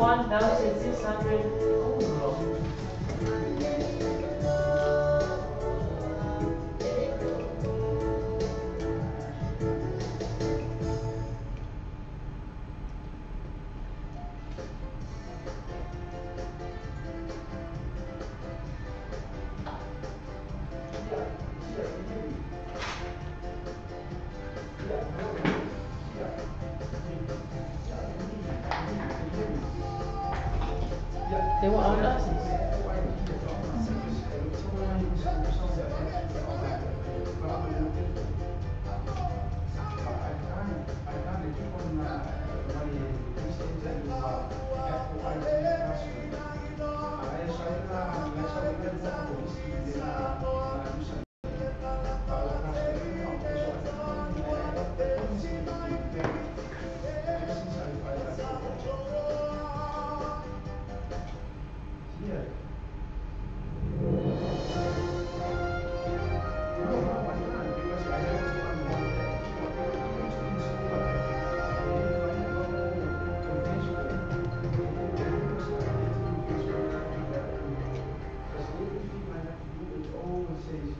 1,600. They want our license.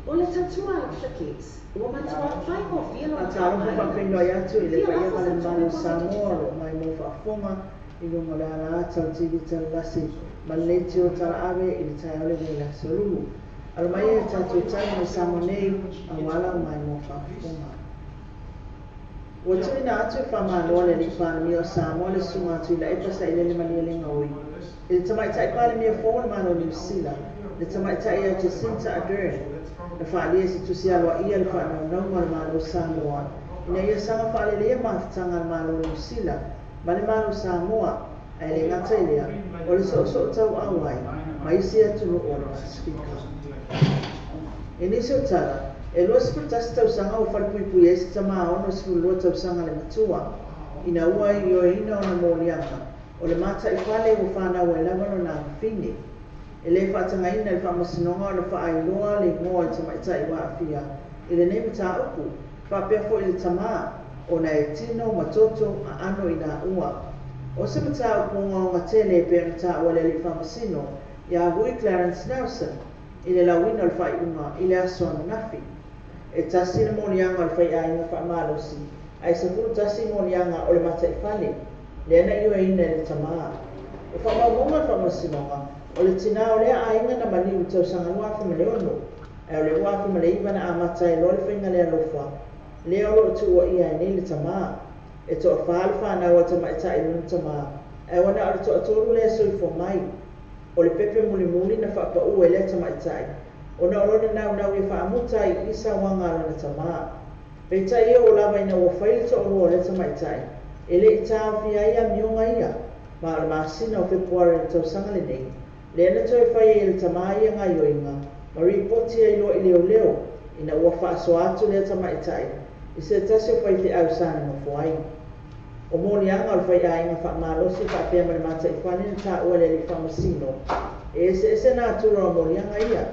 Ole tatua kids. Woman tua fai mo filo Ataro ko pa pino ya tu ile pa ya malemano Samoa mai mo fa fonga ilo malala tau tigi talasi maleti o tala ave ile tai ole ni la solu almai tatu tai mo Samonei awala mai mo fa fonga o tu na atu fa mano le ni fa mi o Samoa le sunga tu ile pa sai le mali le ngoi ile tamai tai pa le mi fo mano New Zealand le tamai tai ya Jacinta Ardern le whaalia si tusi alwa ia le whanau naunga le malo Samoa. Ina ia sanga whaalelea mawhitanga le malo New Zealand, ma le malo Samoa, ai le ngata ilea, o le so tau awai, ma isi atunu o le Pasifika. E nisi o tala, e loa siputasi tau sanga o whalipuipui e si tamaa ono sipulua tau sanga le matua, ina ua i o ina o na mōlianga, o le mata i whale o whanau e lawano na whini. E le whaatanga ina le whamasinonga o le whaailoa le ngoa i tamaitai wa awhia. I le nemi tā uku, whapea fo i le tamaa o na e tino matoto a ano i nā ua. O sepa tā uku o ngā tele e pēna tā ua le whamasino, i a hui Clarence Nelson, i le lawina o le whaiunga, i le aso nafi. E tasi le monianga o le whaiainga whaamalosi, ai sa furu tasi monianga o le mata i whale, le ana iwa ina le tamaa. E whamaumonga whamasinonga, o le tina o lea ainga na mani u tau sanga wafi ma leono, e o le wafi ma le iwa na amata e lo le whainga lea lofa, lea o lo tu ua ia e nei le tamaa, e to a whaal whanau a tamaita i luna tamaa, e wana o le to a toru lea soifo mai, o le pepe muli muli na whaapa ua e lea tamaita i, o na olona nau i whaamuta i isa wanga luna tamaa, peita ia o lava ina ua whaile to o lea tamaita i, e le i tāo fia ia mionga ia, ma o le maasina o Februari le tau sanga le nei, le ana toi whai e le tamai ngai oinga, ma ripoti e ilo i leo leo, ina ua whaaso atu lea tamaitai, i se tasi o whai te au sāne ma fuai. O mōni anga o le whai ainga whaamalosi whaapea ma le mata i whane na tā ua le li whamasino, e ese nā tura o mōni anga ia.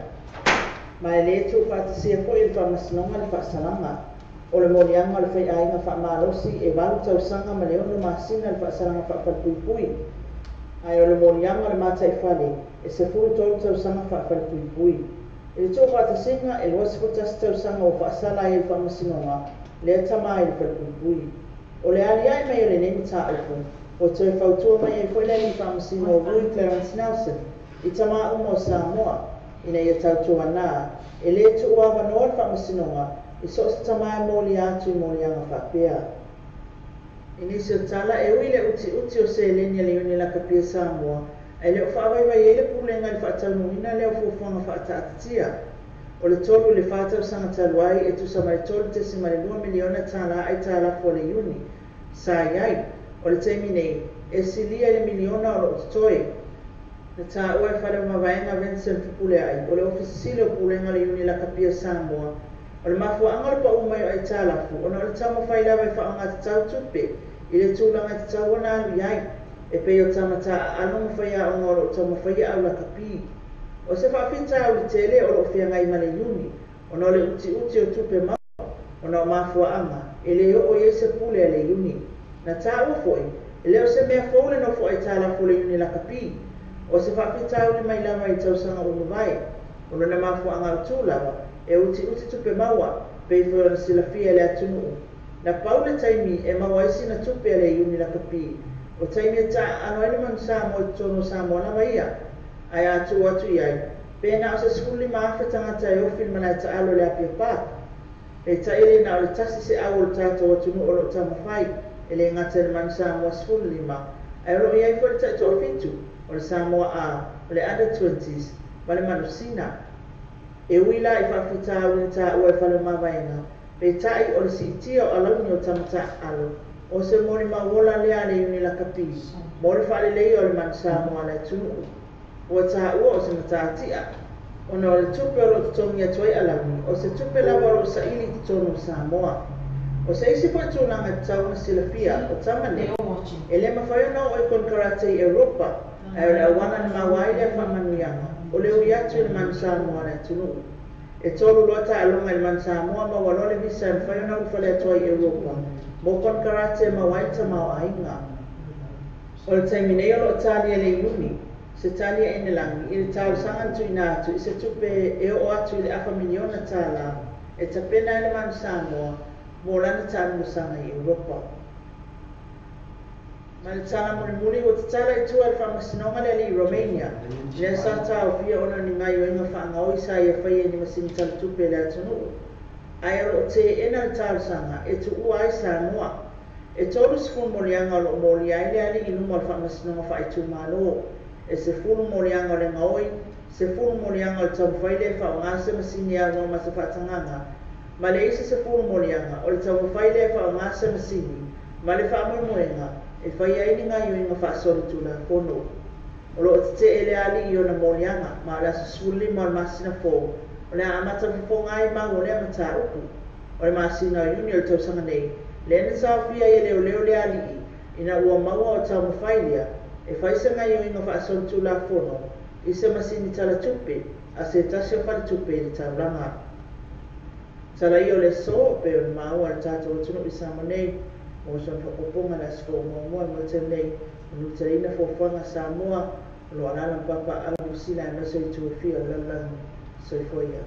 Ma e le tu whaatasia fo i le whamasinonga le whaasalanga, o le mōni anga o le whai ainga whaamalosi e walu tau sanga ma le ono maasina le whaasalanga whaapalpuipui. Ai o le monianga le mata i whale, e se furu tolu tau sanga whaapalpuipui. E le tō whaatasinga e loa siputasi tau sanga o whaasala i le whamasinonga, le atama i le whaapalpuipui. O le ali ai mai o le nemi tā upu, o toi whautua mai e whaile i whamasino o Rui Clarence Nelson, i tama umo Samoa, ina ia tautua nā, e le tu ua wanoa le whamasinonga, i so se tama e mōli atu i mōlianga whapea. Inisi o tala e uile uti o se lenia le uni la kapia Samoa, ai leo whaawaiwai e le pulenga le whaataunuina leo fufuanga whaatatia. O le tolu le whaatau sanga taluai e tusa mai tolu te si mare 2 miliona tala ai tala po le uni. Sa iai, o le teimi nei, e silia le miliona o lo utoi. Na tā ua e whare mawaenga Vincent Pupule ai, o le ofisile o pulenga le uni la kapia Samoa. O le mafuanga le pa umai ai talafu, o na o le tamo whailawa e whaanga te tau tupe, i le tūlanga te tau wana alu iai, e peo tamata anonga whaia o ngoro o tamo whaia au la kapi. O se whaafita au le tele o lo whia ngai male yuni, o na o le uti o tupe mau, o na o mafuanga, e le o e se pule le yuni. Na tā ufoi, leo se mea fole no fo ai tala fole ni la kapi o se whawhitau ni mai lama i tausanga unu vai o na mafu anga utulawa e uti tupe maua pei fo na sila fia le atunu na paule taimi e maua isi na tupe le uni la kapi o taimi e ta ano ene man samo i tono samo na maia ai atu iai pena o se skuli maafe tangata e ofin mana e ta alo le apia pa e ta ili na o le tasi se au o tato atunu o lo tamawhai e le ngata le man samo skuli ma ai ro iai fo le ta to fitu o le Samoa a o le under 20s ma le manusina e wila i whawhitau ni ta ua e whale mawaenga pe tai o le siitia o alauni o tamata alo o se mori mawola lea le uni la kapi mori whale lei o le man Samoa le tunu ua ta ua o se mataatia o na o le tupe o lo tutongi a tuai alauni o se tupe lava o sa ili titonu Samoa o se isi po tunanga tau na silafia o tamane e le mawhaiona o e kon karate i Europa ai le awana na mawai le whamanuyanga o le uri atu le man Samoa le tunu e tolu loa ta alonga le man Samoa ma walole visa e whaiona ufale atua i Europa mo kon karate mawai ta mao ainga o le taimine o lo talia le iuni se talia ene langi i le tau sangan tu ina atu i se tupe e o atu i le afa miliona tala e tapena le man Samoa mo lana tamu sanga i Europa ma le tala mulimuli o te tala i tua le whamasinonga le li Romania le sa tau fia ona ni ngai o inga whaangau sa i a whaia ni masini tala tupe le atunu ai aro te ena le tala sanga e tu ua ai Samoa e tolu sifun molianga o lo moli ai le ali inu mo le whamasinonga wha i tu malo e se fulu molianga o le ngaoi se fulu molianga o le tamu whaile wha o ngase masini a ngoma se whatanganga ma le isa se fulu molianga o le tamu whaile wha o ngase masini ma le whamoenga e whai aini ngā i inga whaasori tūna kono. O lo te ele ali i ona molianga, ma le asusuli ma le masina fō. O le amata fō ngai ma o le amata upu. O le masina o uni o le tausanga nei. Le ene sa fia i leo leo le ali i, ina ua maua o tau mawhailia, e whaisa ngai i inga whaasori tūna kono, i se masini tala tupe, a se tasio whale tupe i le tau ranga. Tala i o le so, pe o le maua le tātou o tunu i Samonei, o son whakoponga na siko mua mo tenei o nutarina fōwhanga Samoa o lo alala papa ala musina e maso i tuwhia o lalang soifoia.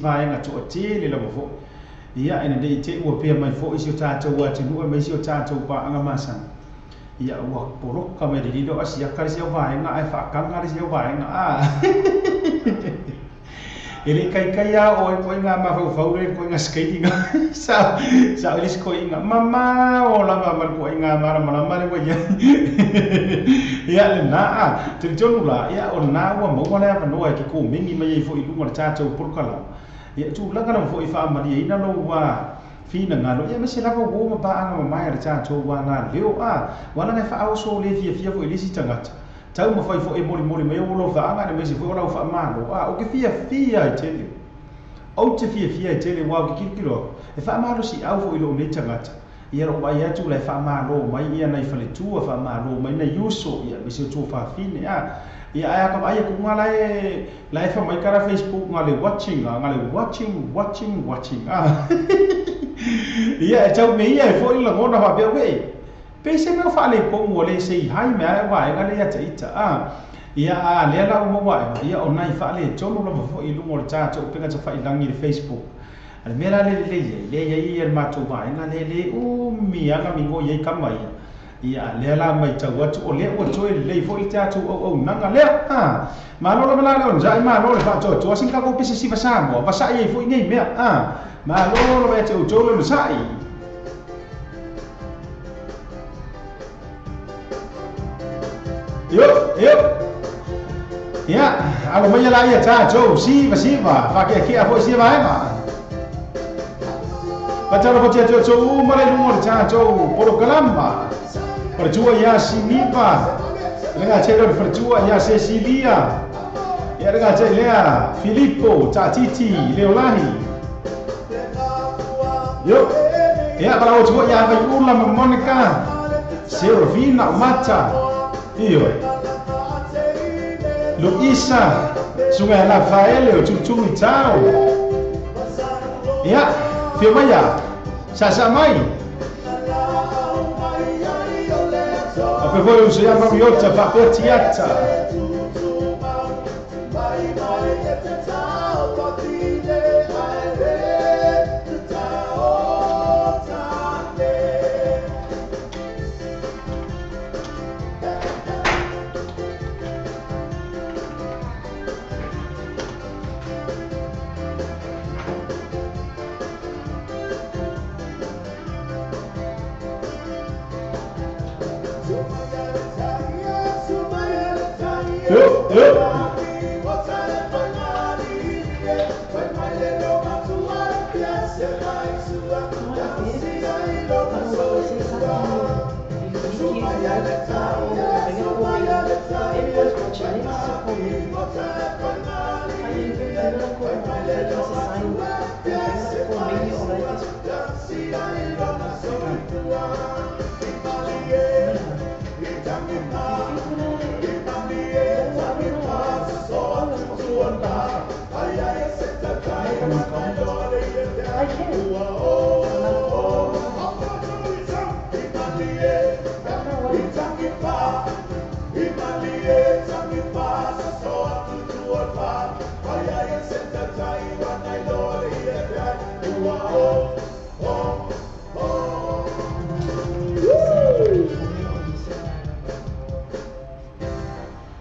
vaenga to te le lava fo ia ina dei te ua pia mai fo isi o tātou atu nua mai isi o tātou paanga masanga ia ua poroka mai de lilo asi akari si o vaenga ai whaakanga si o vaenga ele kai a o ko inga ma fau ko inga skating sa elis ko inga mama o langa man ko inga mara ko ia ia le na te jonu la ia o na wa mo wala pa no ki ko mingi mai fo i lunga tātou porkala ia tu langa no fo i fa mari ina no wa fina ngalo ia me se lava wo ma ba anga mai le tātou wa nga leo wala na fa au so le fia fo elisi tangata tau ma fai fo e mori mai o lo fa anga me se fo o fa malo o ke fia i tele o te fia i tele wa ki kilo e fa malo si au fo i lo ne tangata ia ro mai atu le fa malo mai ia nei fa le tua fa malo mai nei uso ia me se tu fa fine ia ai ka ai ku ngala e live fa mai kara Facebook ngale watching ia e tau me ia fo i lo ngona fa be we pese me fa le po mo le sei hai me wa nga le ya ita ia le la mo wa ia online fa le tono lo fo i lungo ta to pe ka fa i langi Facebook al me la le ia ma to wa nga le mi anga mi go ye kam mai ia le la mai ta wa to le o to le fo i ta to o nanga le ma lo la le on ja ma lo le fa to sin ka ko pese si va sa mo va sa ye fo i nei me ma lo me to le sa i Yo, ya, alo mai la ia ta jo si va fa ke a foi si va ma. Patalo ko tia jo mare lumor ta jo por kalamba. Per tua ya si nipa. Lenga chelo per tua ya se silia. Ya lenga chelea Filippo ta titi Leolahi. Yo, ya para o tua ya vai urla Monica. Servina mata. Io Luisa Sungai Rafael o tutu tau ya filmaya sasa mai apa voi se llama Miota Papertiata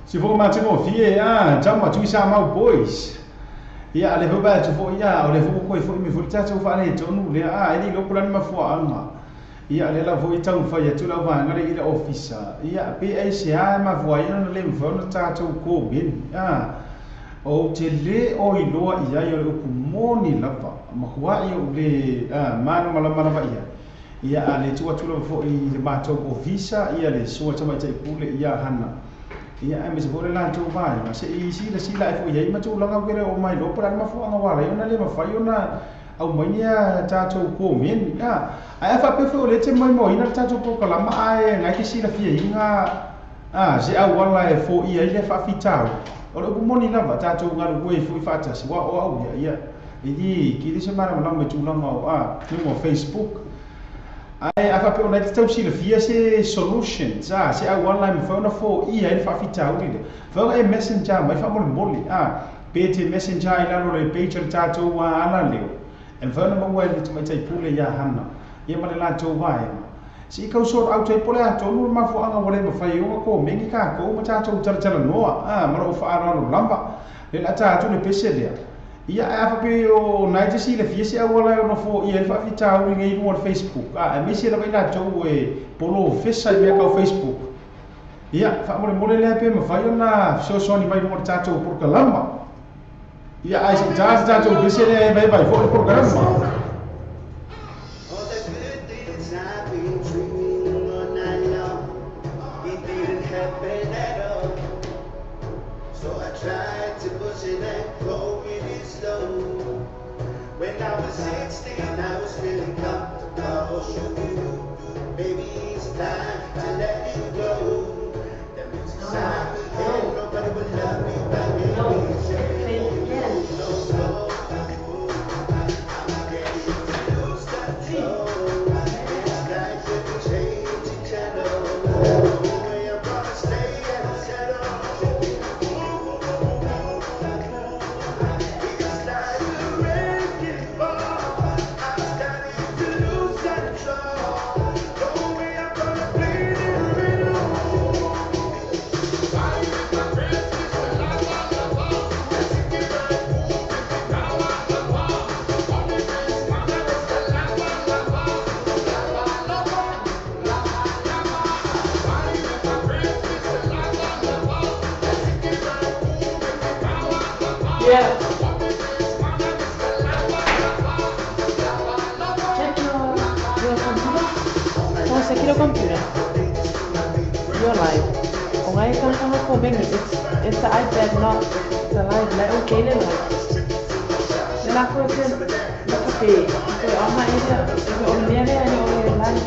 Se for ma timo fie jama tu sa mau boys ia le ho ba tu fo ia o le fo ko fo mi fo ta tu fa le tonu le ai lo plan ma fo anga ia le la fo i tau fa ia tu la va ngare i le officer ia PACA ma fo ia no le fo no ta tu ko bin o te le o i loa ia i o ku moni lava ma hua i o le mano mala va ia le tu atu lo fo i le ma tu officer ia le so ta mai te pule ia hana ia me se fore la tu vai ma se i si la fo ia ma tu langa kwere o mai lo pra ma fo anga wala ona le ma fa ona au mai ia ta tu ko men ai fa pe fo le te mai mo ina ta tu ko kala ma ai ngai ki si la fia inga se au wala e fo ia le fa fitau o le moni lava ta tu ngaru ko e fo fa ta si wa o au ia idi ki le se mara ma me tu langa o no Facebook ai afa pe ona tau si le fia se solution se au online phone fo ia il fa fitau ni fo e messenger mai fa moli pe te messenger I lalo le page le tātou wa ala leo e whana maua e le tu mai tai pule ia hana ia ma le lātou wa e si kau sort au tai pole ato nuru mafu anga wale ma whai o ko mengi ka ko ma tātou tala noa mara o whaarano lamba le la tātou le pese lea ia e awha pe o naita si le fiese au wala o na fo ia le whaafi tāu i ngai mua Facebook e mesi la wai lātou e polo fesa i mea kau Facebook ia whaamole mole lea pe ma whai o na so ni mai runga tātou porka lamba ia ai si tātou pese lea e mai fo le porka lamba When I was 16, I was feeling comfortable. Baby, it's time to let you go. The music sound we had, nobody would love me back in the day. No, I'm ready to lose control. It's like we're changing channels. The way I'm gonna stay and settle. Yeah. Check your computer. Oh, check your computer. You're live. Oh, I can't come it's the iPad, not the live. Like, okay, then live. Then I put it, look okay. Okay, on my area, if you're on the area and you're live.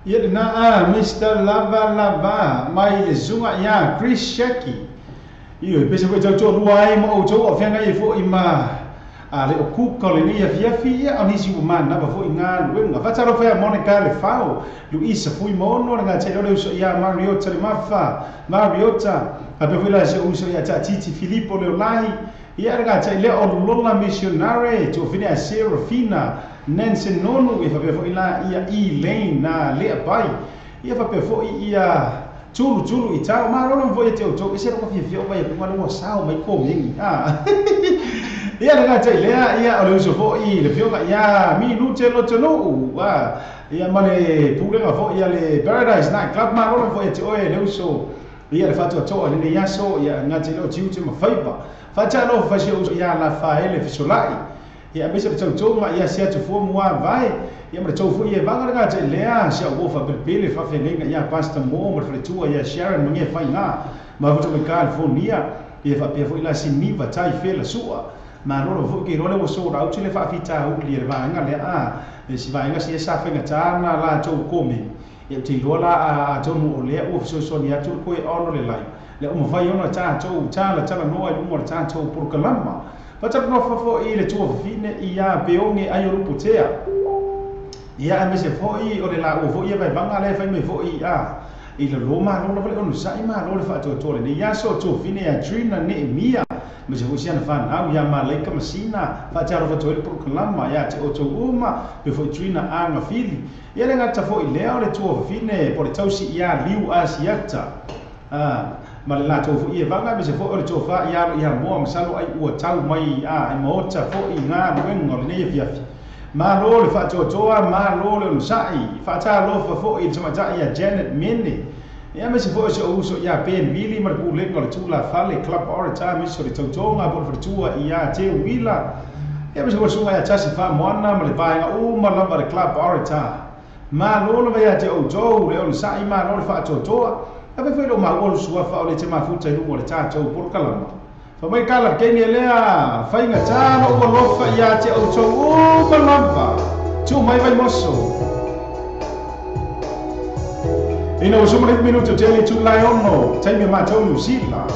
Ia na Mr. Lava mai le zunga ia Chris Shaki. Io penso che già luai ma o già afenga e fo ima le o ku kolonia via anisi umana ba fo inga luenga fa taro fa Monica le fao Luisa fui mono nga tse le uso ia Mariota le mafa Mariota a pe vela se uso ia Titi Filippo le lahi ia nga tse le o lola missionary to fina Serafina Nancy nonu e fa pe fo ila ia Elaine na le pai ia fa pe fo ia tulu i tau ma rono foi te o e se ro fi fio vai ku ngalo sao mai ko mingi ia le nga tse ia o le uso fo i le fio ka ia mi lu te lo tono wa ia male pule nga fo ia le Paradise Night Club ma rono foi te o le uso ia le fatu to le yaso ia nga te lo tiu te ma faipa fa cha lo fa se uso ia la fa ele fisolai ia me se tau tau ma ia sia tu fo mua vai ia ma tau fo ia vanga nga te lea sia wo fa bele fa fe nenga ia pastor mo ma fe tua ia Sharon mo nge fa nga ma vuto me California ia fa pe fo ila sini va tai fe la sua ma no fo ki role wo so ra utile fa fita u li va nga le a e si va nga si sa fe nga tana la tau komi ia te rola a tonu o le o so ni atu ko e ono le lai le o mo vai ona ta tau ta la tala no ai mo ta tau por kalama Pata no fo I le tua fine ia beonge ai o putea. Ia me se fo I o le la o fo ia vai vanga le fai me fo I a. I le Roma no le onu sai ma no le fa to tole ni ia so to fine a Trina ne mia. Me se usia na fan au ia ma le kamasina fa taro fa to le proclama ia te o to uma pe fo Trina anga fili. Ia le ngata fo I le o le tua fine po le tausi ia liu asiata. Ma le la tau ia vanga me se fo o le tofa ia mo masalo ai ua tau mai a e mota fo I nga wengo le nei fiafi ma lo le fa toa ma lo le sai fa ta lo fo I tama ta ia Janet Mene ia me se fo se uso ia pen vili mar pu le ngol tu la fale club orita me so le totonga por tua ia te wila ia me se fo sunga ia tasi fa mona ma le vai o ma lava le club orita ma lo le ia te o jo le sai ma lo le fa toa Ave foi lo mau o sua fa o le te mafuta I le tātou por kalama. Fa mai kala keni lea, fai nga tāna o lofa ia te au tau o malamba. Tu mai vai moso. Ina o suma 8 minuto tele tu lai ono, taimi mātou New Zealand.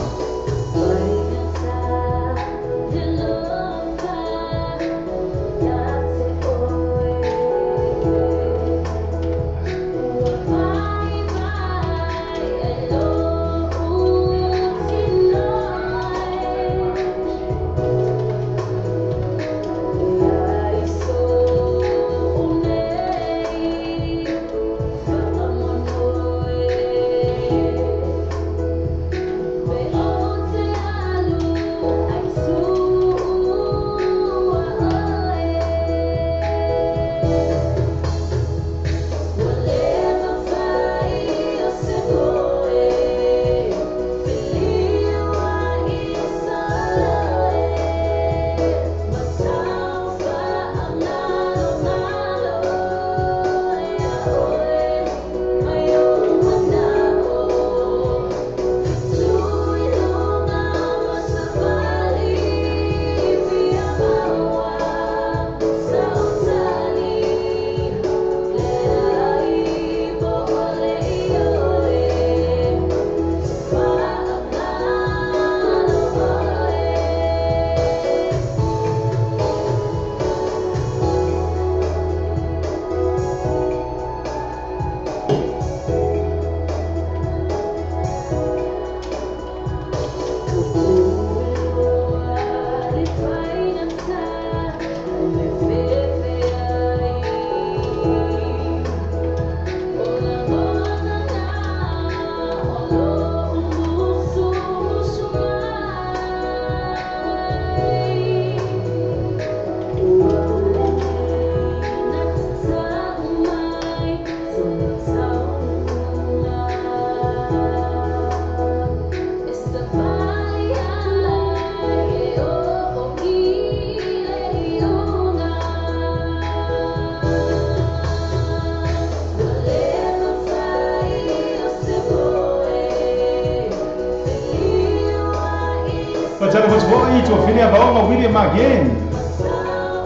Pajaro faz boi, tu filha vai William again.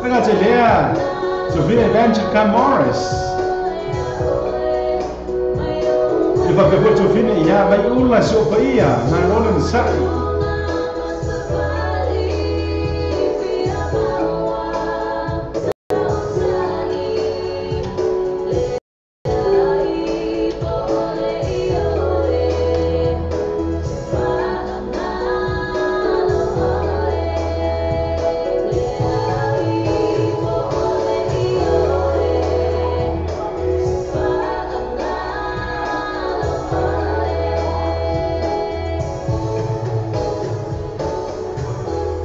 Pega te lea, tu filha Evangeline Cam Morris. E vai ver tu filha ia vai ula sopa ia, na rola sai.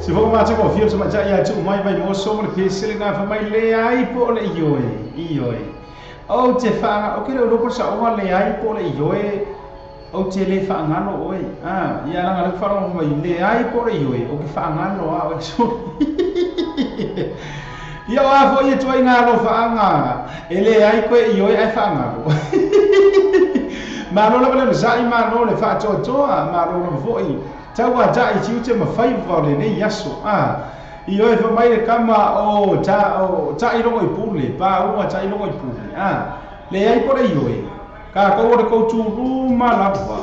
Se vou matar com o filho, se matar ia tu mai vai moço mo que se linga fa mai le ai po le ioi. O te fa, o que eu não posso o le ai po le ioi. O te le fa ngano oi. Ah, ia la ngalo fa mai le ai po le ioi, o que fa ngano a o so. Ia wa fo ia toi ngā lo whaanga. Ele ai koe i oi ai whaanga ko. Ma lo la le sai ma lo le fa to ma lo fo i. Tau wa tai tiu te ma fai va le nei yaso. I oi fa mai le kama o ta i rongo i pule. Pa ua ta i rongo i pule. Le ai por i oi. Ka ko o ko tu ruma lava.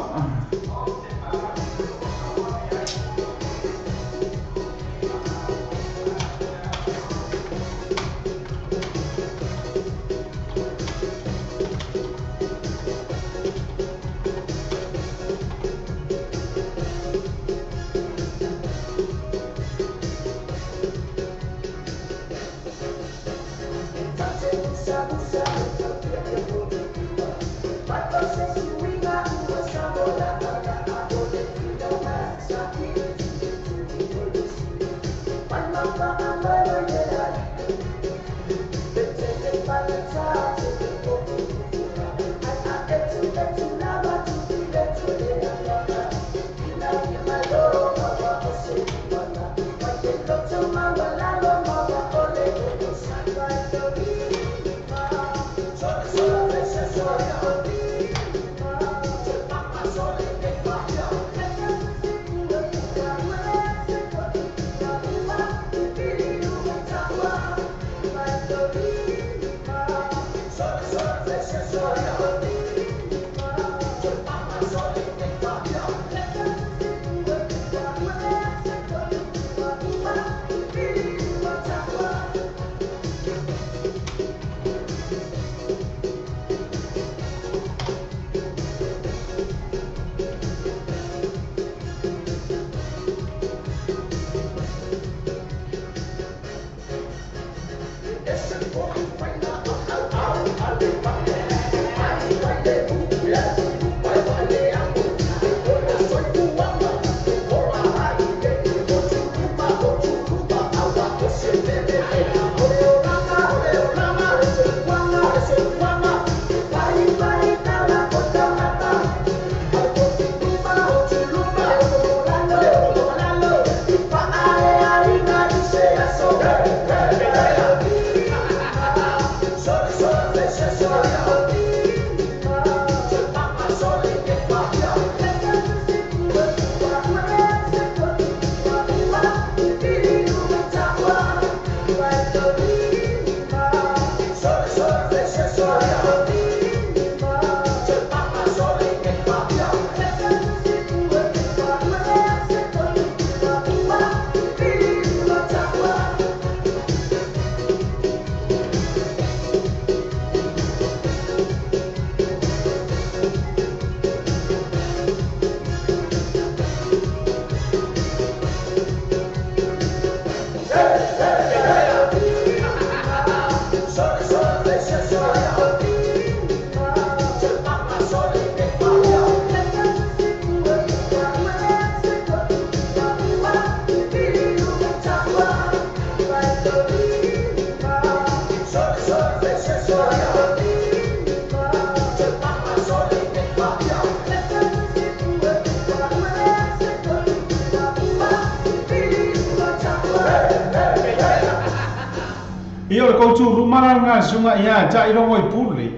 Io ko tu rumara nga sunga ia ta iro ngoi puli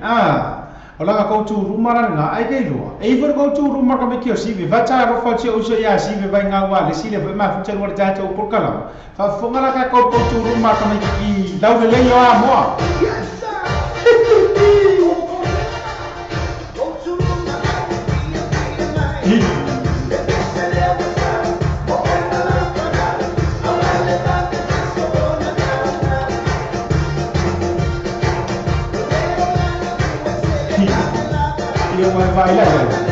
ola ko tu rumara nga ai ke lo e for ko tu rumara ka me kio sivi va ta ro fa o so ia sivi vai nga wa le sile va ma fu chen wa ta por kala fa fonga la ka ko tu rumara ka me ki dau le yo a mo vai lá.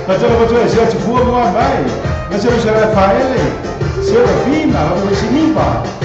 Facciamo facciamo se ci fuoco ma vai. Ma se non c'è Raffaele, se la prima, dove si miva.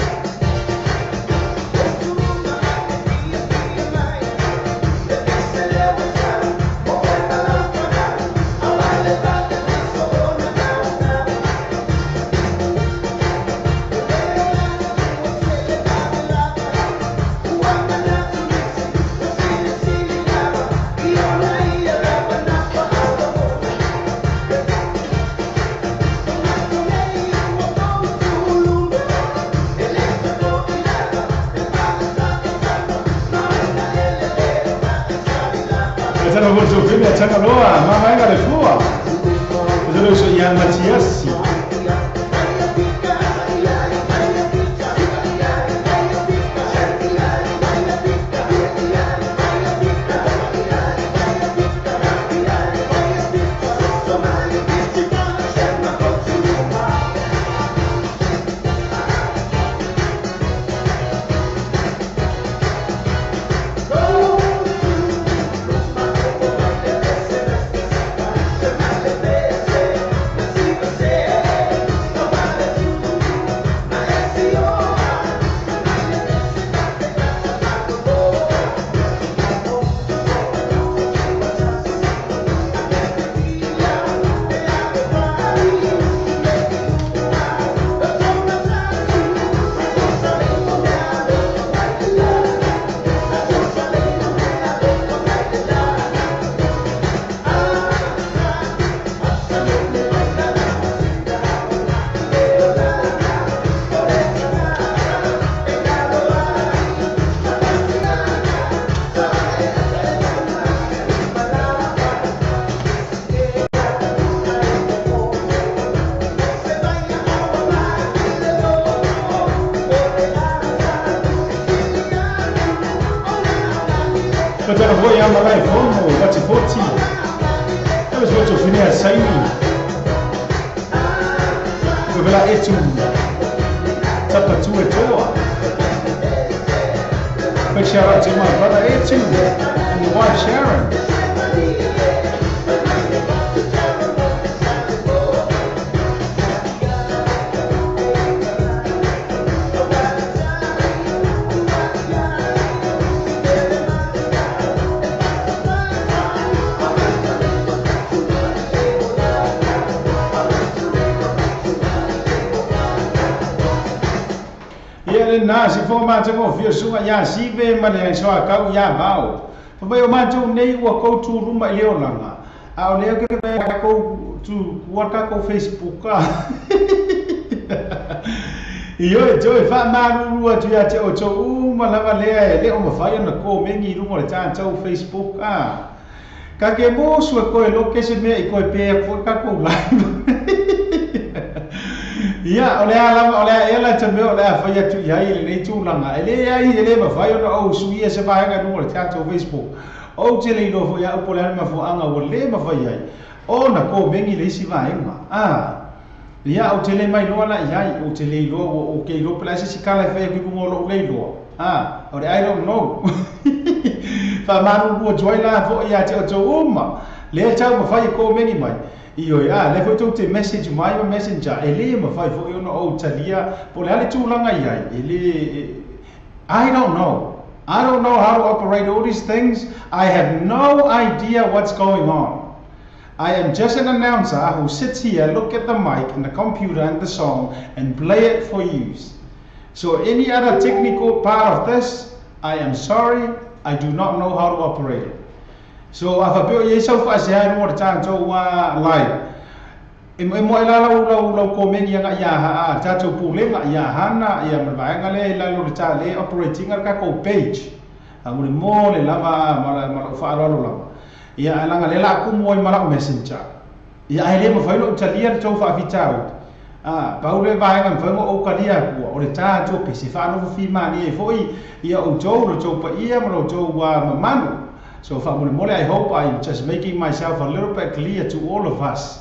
Saya nak buat film yang cakap doa, mama yang ada keluar. Jadi so yang Matias. Macam nak buat yang malai formo, baca foti. Terus baca fini asaini. Berbela itu, siapa tu itu? Bersyarah cuma pada itu, buat Sharon. Na si fo ma tamo fio sunga ya si ve ma le so ka ya bao fa ba yo ma tu nei wa ko tu ruma le olanga a o le ke ba ko tu wa ka ko Facebook ka yo jo fa ma ru wa tu ya te o cho u ma la le o ma fa ya na ko me ni ru mo le chan cho Facebook ka ke mo su ko lo ke se me ko pe fo ka ko live ya oleh alam oleh ela tambe oleh faya tu ya ile nei tu langa ele ya ile ba faya no o suia se ba ga no chat o Facebook o tele no fo ya o pola ma fo anga o le ma faya o na ko mengi le si va enga ya o tele mai no la ya o tele lo o ke lo place si kala fa ku mo lo le lo or I don't know fa manu bo joy la fo ya te o uma le cha ma faya ko mengi mai iyo ya le foi te message mai o messenger ele ma fai fo yo no o talia po le ale tulanga ya ele I don't know how to operate all these things. I have no idea what's going on. I am just an announcer who sits here, look at the mic and the computer and the song and play it for you. So any other technical part of this, I am sorry, I do not know how to operate it. So if I build yourself as I don't want to turn to live. Mo ila lau komen yang ya ta to pule ya hana ya mabanga le la lo ta le operating ka ko page. Amul mo le lava mala fa lo la. Ya ala le la ku mo mala messenger. Ya ai le mo fa lo talia to fa vitao. Paule vai ngam fa mo o ka dia ko o le ta to pe se fa no fi ma ni foi ya o to lo to pa ia mo to wa manu. So I hope I'm just making myself a little bit clear to all of us.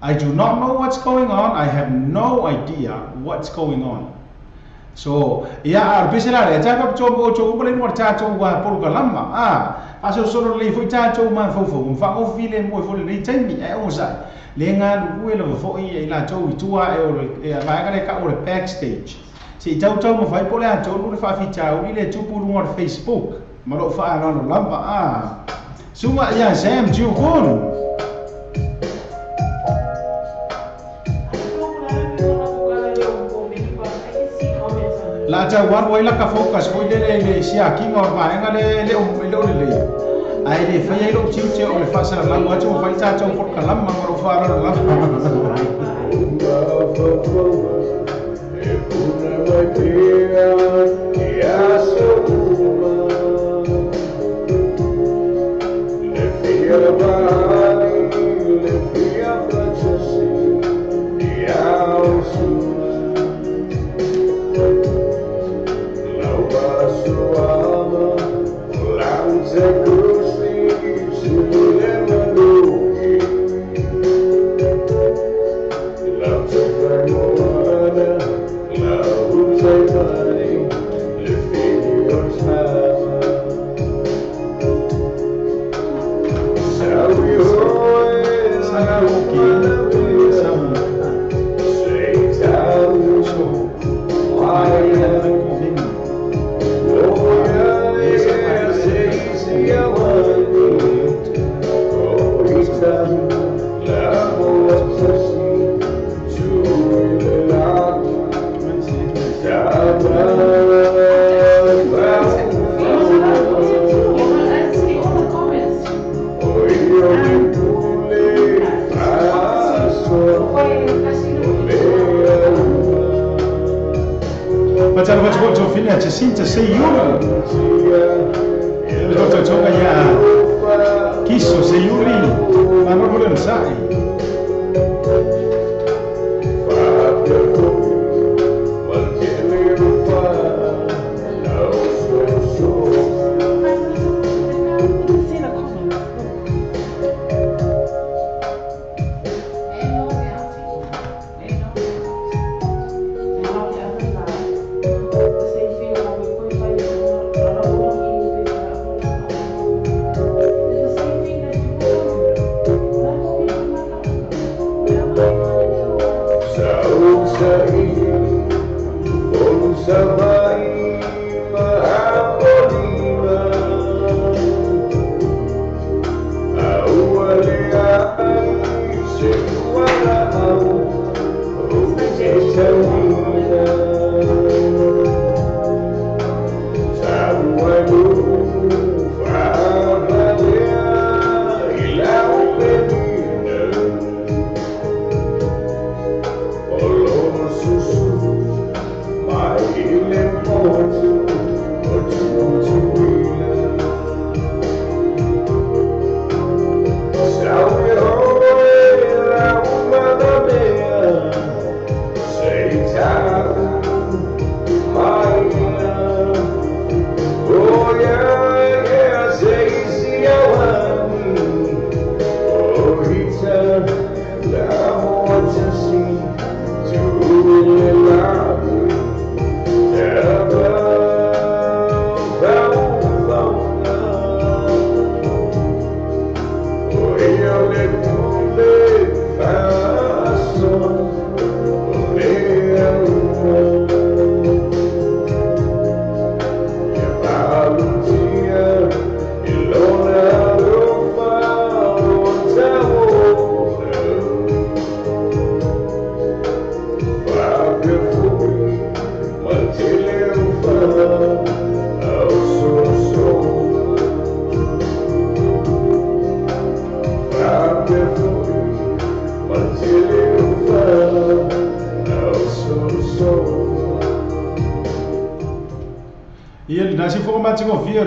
I do not know what's going on. I have no idea what's going on. So, ya arbisela le ta ko to boleh mo ta to wa por galama. aso solo le foi tatou man fo fa o file mo fo le taimi e o sai le nga lu le fo i la tou I tua e o e vai ka le ka o le backstage si tau mo fai pole a tou le fa fi tau I le tupu lu Facebook ma lo fa no lamba suma ya Sam Jukun la ta war wai la ka focus ko le sia ki ngor ba nga le ai le fa ye lo chiu che o le fa sa la wa chu fa ta chu por kalam ma ro fa ro la Jacinta Sayuri Dr. Toga ya Kiso Sayuri Mano bulan sai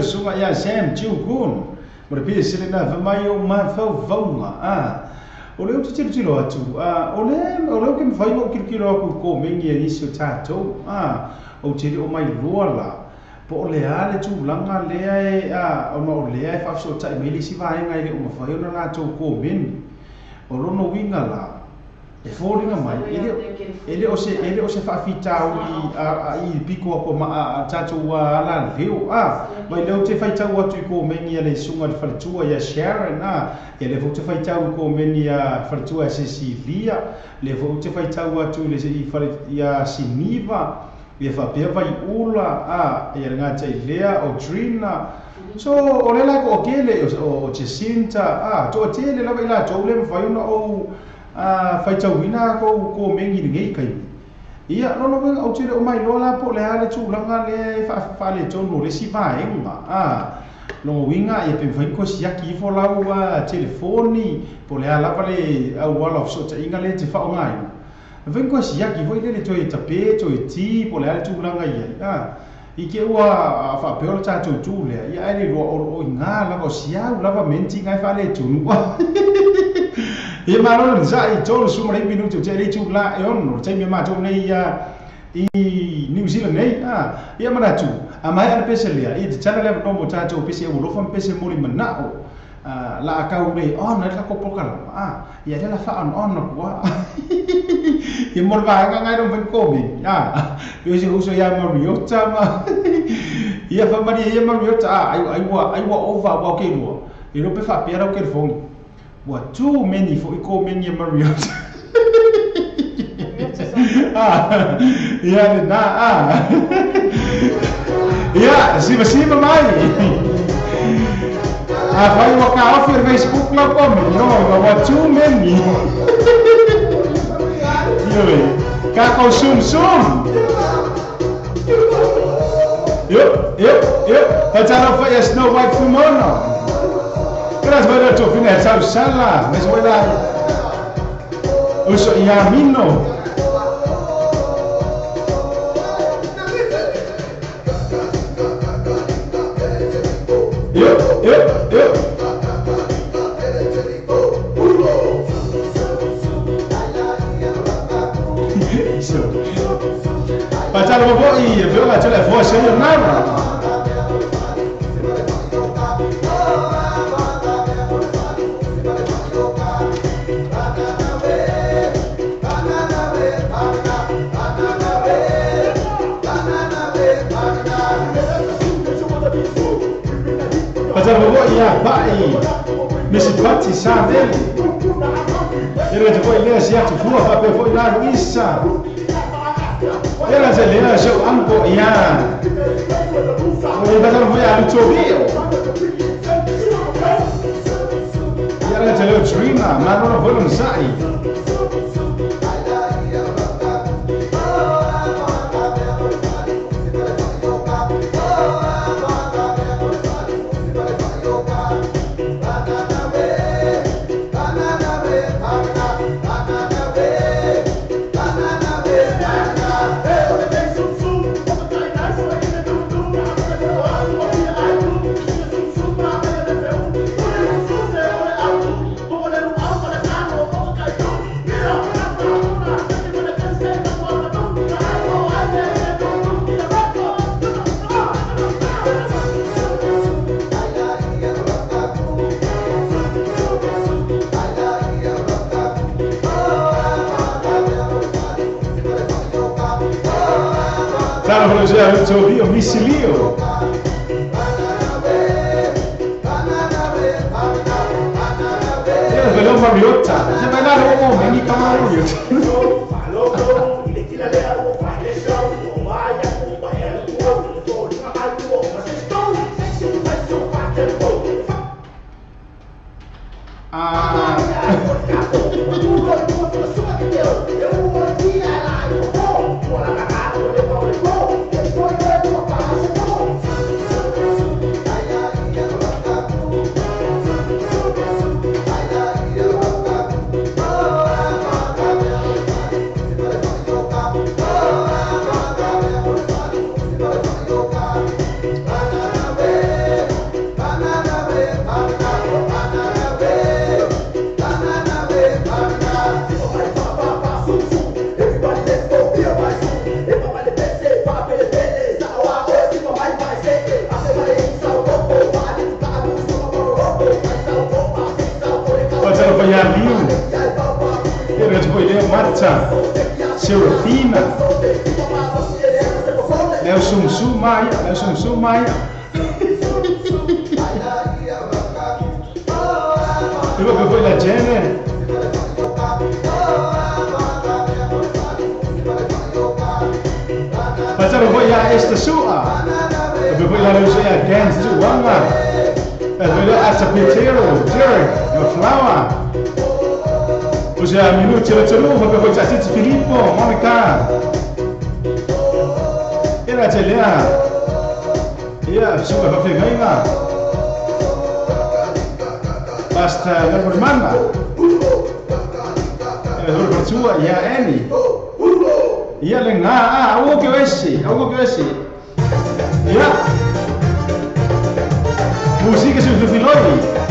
Sunga ya Sam Jukun mo pe sile na va mai o ma fa vaunga o le tsi tsi lo atu o le ke fai o kilo ko mengi ni so tato o tsi o mai rola po le ale tu langa le ai o no le ai fa so tai meli si vai ngai o ma fai o na to ko men o lo no winga la e fōringa mai ele o se whaafitau i piko ako ma tātou ala leo mai leo te whaitau atu i ko mengi a le sunga le whalitua ia Sharon e le te whaitau i ko mengi a whalitua Cecilia le te whaitau atu ia Siniva ia whapea vai ula ia ngata i Lea o Trina so o le la ko kele o Jacinta to tele la vai la to le mawhaiuna o whaitauina ko mengi ngei kai ia no au tele o mai lola po le ale tūlanga le whaale tonu le si vaenga no winga ia pe whain ko siaki i folau telefoni po le ala le au wala of sota inga le te whaongai whain ko siaki foi le toi tape toi ti po le ale tūlanga ia I ke ua whapeo tātou tūlea ia ele roa o inga lava o siau lava menti ngai whaale tunu ia marona ni sai tolu suma rei minuto te rei tūla e ono te me mātou nei i New Zealand nei ia manatu a mai ana pese lea i te tana leva nomo tātou pese e ulofa pese mori manao la akau rei ona la ko pokala ia le la fa ona kua ia mor va ngai ro ben komi yo se uso ya Mariota ma ia fa mari ia Mariota ai wa over wa ke no i ro pe fa pera o ke fong wa too many for i ko meni Mariota ia le na ia sima mai vai wa ka off your Facebook la komi no wa too many Kako sum. Yep. Patara fa ya Snow White fumono. Keras bada to fina tau sala, mas wala. Uso ya mino. Yep. Patara bobo i veo la tele voce io nada. Patara bobo ia pai. Mesi pati sa dele. Ele te foi ler se atu fua fa pe foi lá Luisa. Ela se lê seu anco ia. O batalo foi a Tobio. E ela te leu Trina, mas não foi um sai. Stava Tobio Missilio. Io Mariota, se vai là l'uomo, mi Mariota. Rosa, Serafina, Leo Sum Sumaya, Leo Sum Sumaya. Depois que foi da Jenner. Mas eu vou ir a esta sua. Eu vou ir a Lucia Gans to Wanga. Eu vou ir a Sapitero, Jerry, no Flower. Você a minuto eu te louvo, eu vou ir a Tito Filippo, Monica. Era te ler. Ia, super para pegar. Basta la hermana. El bertua ya Annie. Ya lenga algo que esse. Ya. Música sobre Filoni.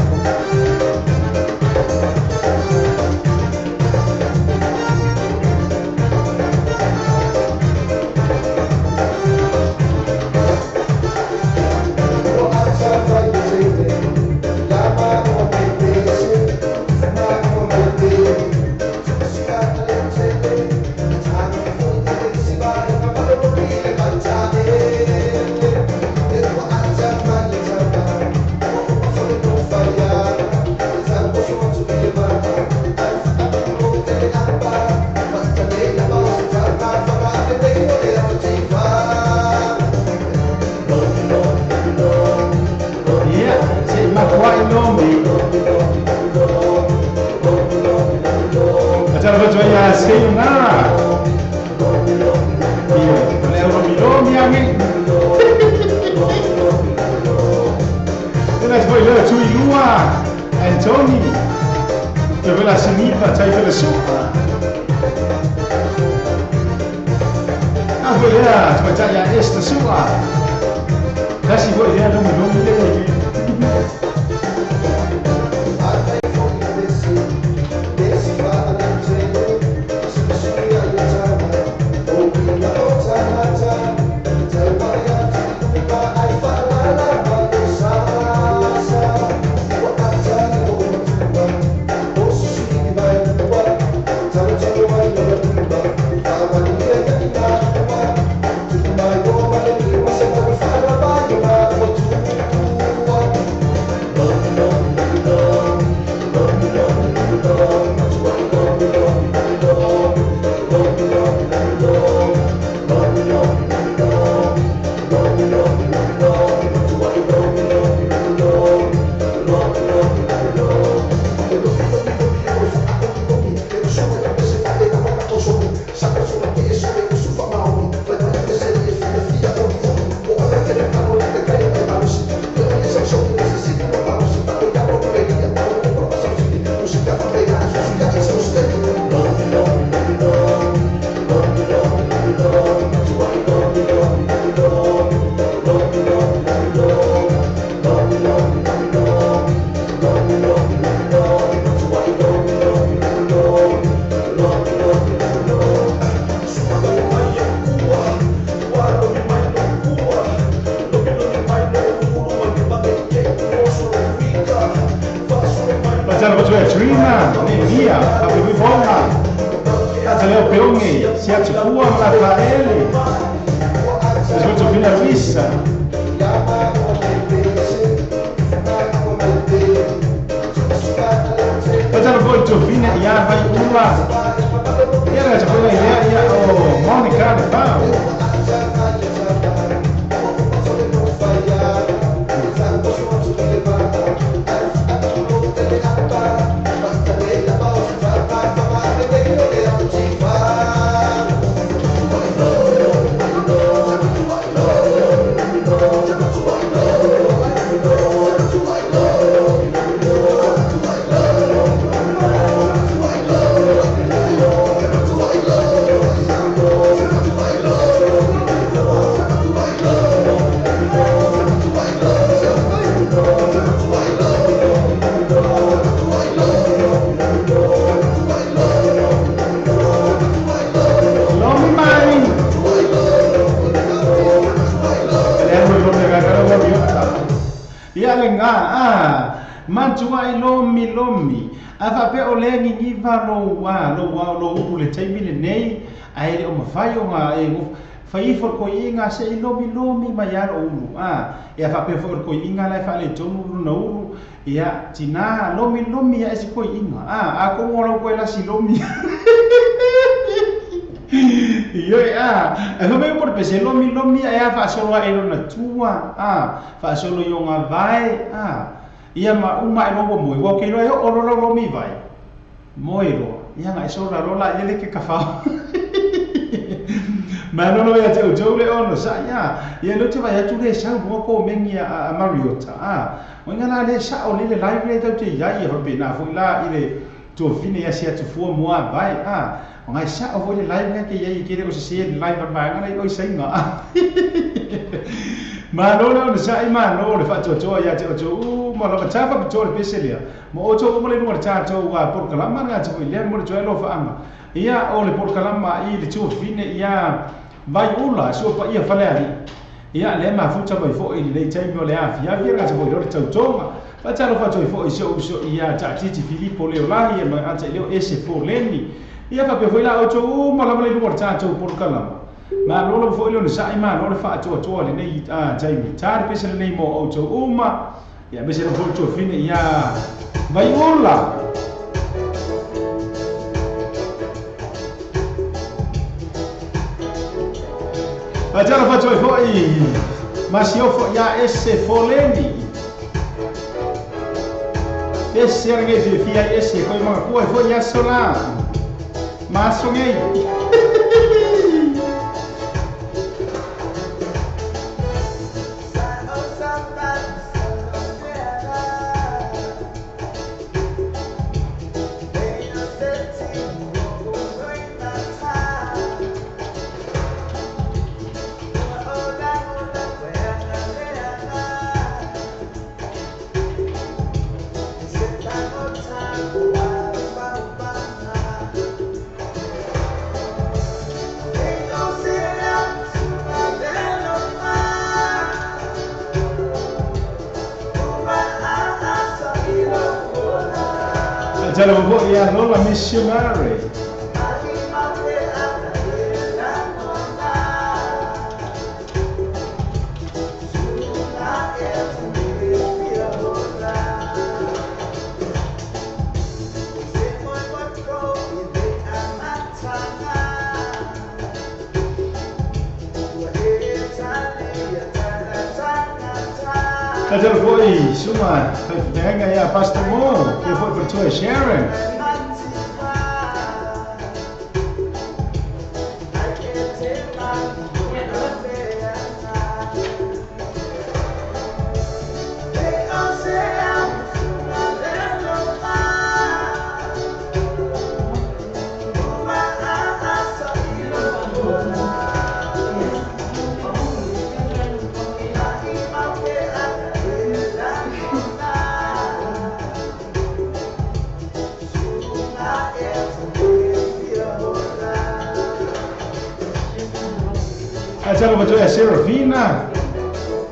mantua I lomi a fa pe o le ngi va lo ulu le taimi le nei ai le o mafai o nga e fai for ko inga se I lomi mai ar ulu e fa pe for ko inga lai fa le tonu na ulu ia tina lomi ia se ko inga a ko ngora ko la si lomi Yo e no me por pese lomi ia fa solo e no na tua fa solo yo nga vai ia ma uma e no mo wo ke ro o lomi vai moiro ia nga so la rola ele ke ka fa ma no ia te o le ono sa ia no te vai tu le sa mo ko mengi a Mariota o nga na le sa o le live le te ia ia be na fo la ile to fine ia sia tu fo mo vai o ngai sa o le live nga ke ia ke le o se live ba nga o sai nga ma no sa I ma no le fa to ia te o ma lo ta fa to le peselia mo o to mo le no ta to wa por kalama nga to ile mo to lo fa anga ia o le por kalama I le to fine ia vai ula so pa ia fale ali ia le ma futa mai fo I le tai mo le afia via nga to le tautonga pa ta lo fa to fo so ia ta titi Filippo le la ia ma anta le ese fo leni ia fa pe foi la o to mo la le no ta to por kalama ma lo fo le sa I ma lo fa to le nei tai mi tar pe se le nei mo o to uma ia be se lo fo to fine ia vai ula Ajala fa toi foi mas io fo ia esse foleni esse rege fia esse foi uma coisa foi ia sola mas sonhei Ajala mo ia Lola missionary Ajala foi suma venga ia pastor mo que foi por tua Sharon Ajala mo tua Serafina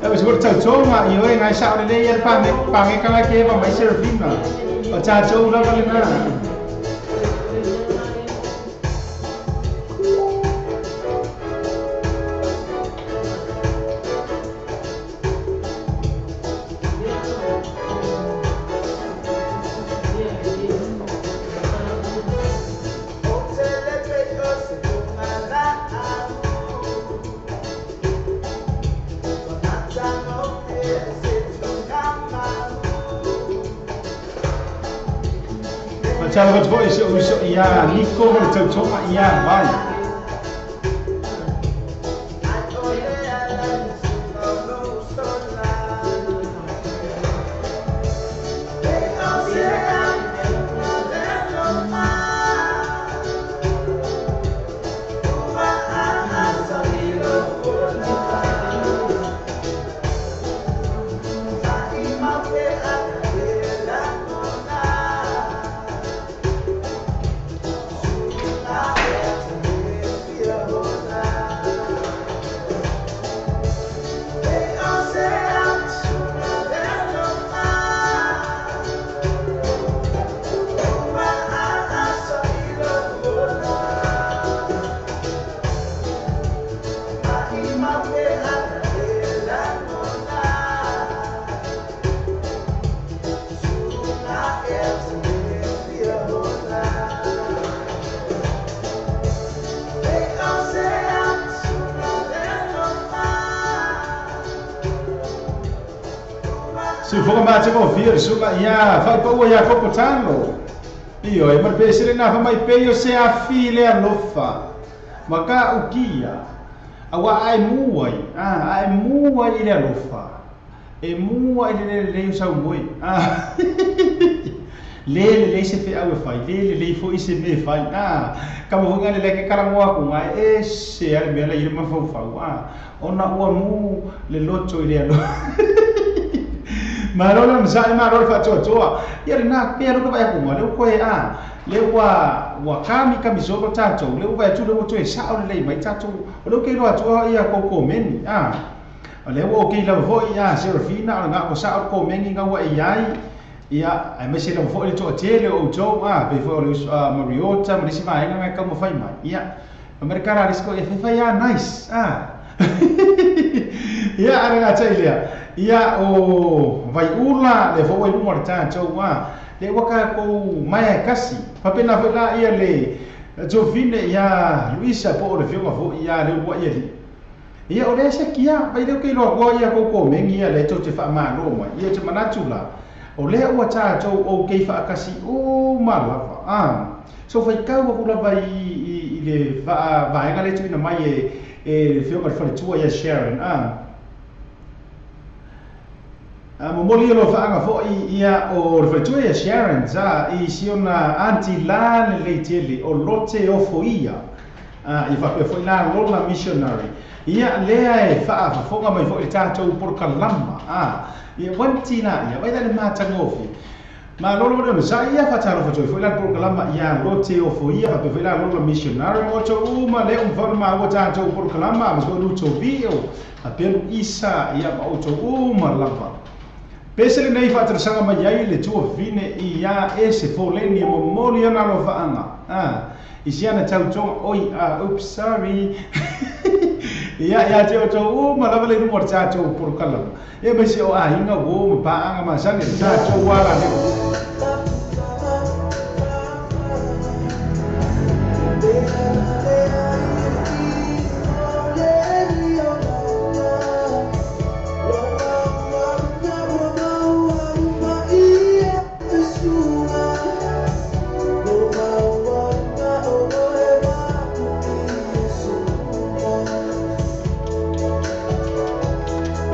e se por tautonga I oi ngai sa le ia pa me kala ke va mai Serafina o ta tau la vale na Ajala mo tua so ia Nico mo tautonga ia vai Se for ma te mo fia suka ia fai pa ia ko potano. Io e mar pesere na fa mai peio se a file a lofa. Maka ukia. Awa ai muai. Ai muai le lofa. E muai le usau moi. Le se fe au fai. Le fo ise me fai. Kama hunga le ke kala moa ku ngai e se ar me la ile ma fau fau. Ona ua mu le loto ile lo. Ma rola msai ma rola fa toa. Ia na pe ro ka ba ku ma le ko e le wa kami so ko tato le wa tu le to e sa o le mai tato o le ke ro atu ia ko meni le wo ke la vo ia Serafina nga ko sa ko meni nga wa ia ai me se la vo le to tele o jo be fo le Mariota me si mai nga ka mo fai mai ia Americana risco e fa ia nice ia ara nga tele ia o vai ula le vo e mo tato le waka ko mai kasi papena vela ia le Jovine ia Luisa po le fioma vo ia le wa ia o le se kia vai le ke lo go ia ko mengi ia le to te fa ma lo mai ia te manatula o le wa ta to o ke fa kasi o malava so fai ka wa kula vai le va nga le tu na mai e le fioma fa tu ia Sharon Momoli lo fa fo ia o refletu ia Sharon za I siona anti la le tele o lote o fo ia I fa pe fo la lola missionary ia lea e fa fo nga mai fo I tato por kalama ia wanti na ia vai dale mata ngofi ma lolo le sa ia fa taro fo la por kalama ia lote o fo ia fa pe la lola missionary mo to uma le forma o tato por kalama so lu to bio a pelo isa ia ma o to uma lava Pesele nei fa trasanga mai ai le tua fine ia ese foleni mo moli ana lo faanga isiana tau tonga oi oops sorry ia te o to malava le rumor tato por kala e me se o inga wo pa anga ma sange tato wala ne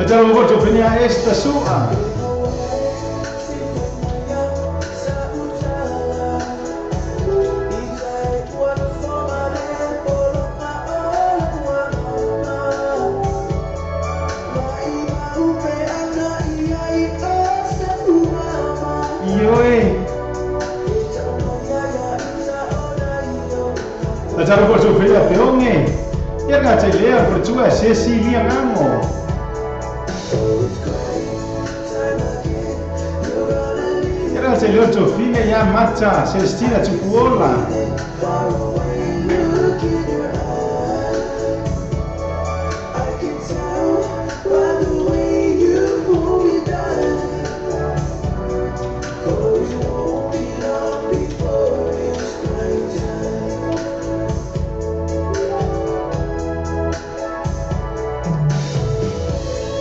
Già lo voglio venire a esta sua. Già lo voglio venire a Peone. E ragazzi, lei ha portato Cecilia Namo. Se le otto fine ia Matta Celestina Cipuola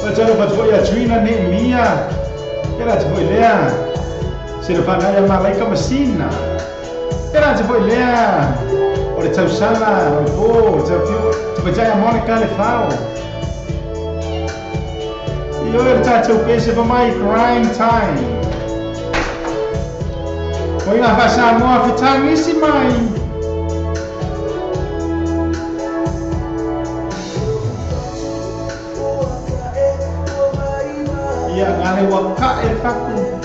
Facciamo patrulla Trina Nemia era ti vuoi lea se lo fanno a malaika masina era se poi lea o le tau sala o le po tau più ti vai a Monica le fao io era tatu pese per mai crime time poi la passa mo a fitangissima ia ngale waka e faku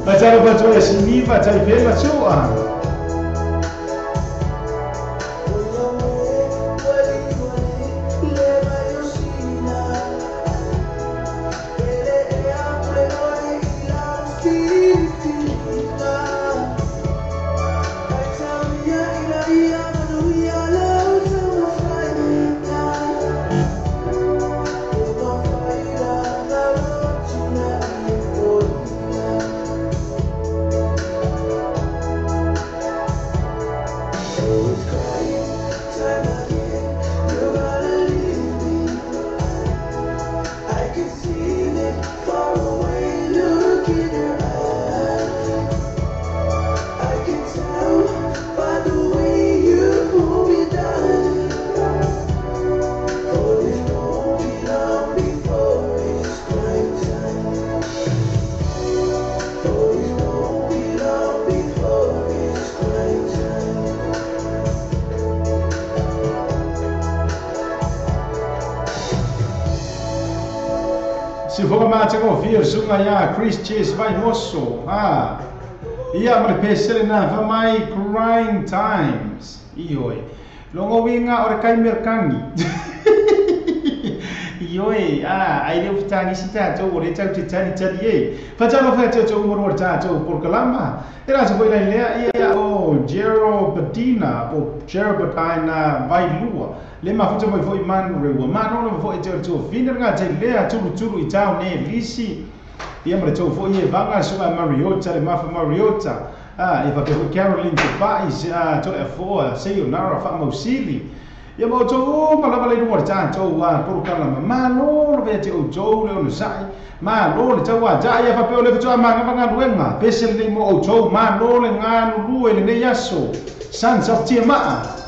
Facciamo patrulla significa c'hai per la sua Se for mate ouvir sunga ya Chris Chase vai moço. Ia mare pesele na va mai crying times. Ioi. Longo winga ore kai merkangi. Ioi, ai deu fitangi sita to ore tau titani tani e. Facciamo fete to umor tato por kalama. Era se foi lea ia o Jero Bedina o Jero Bedina vai lua. Le ma futa mai foi man rewa. Ma no foi to fina nga te lea tulu i tau ne lisi. Ia mare to foi e vanga suga Mariota le mafa Mariota. E va per Caroline te faz to e fo sayonara fa mausili. Ia mo to malava le no ta to wa por kala ma no ve te o jo le no sai. Ma lo le tawa ja ia fa pe o le to ma nga luenga. Pesel le mo o jo ma lo le nga lu le ne yaso. Sons of Tiamat.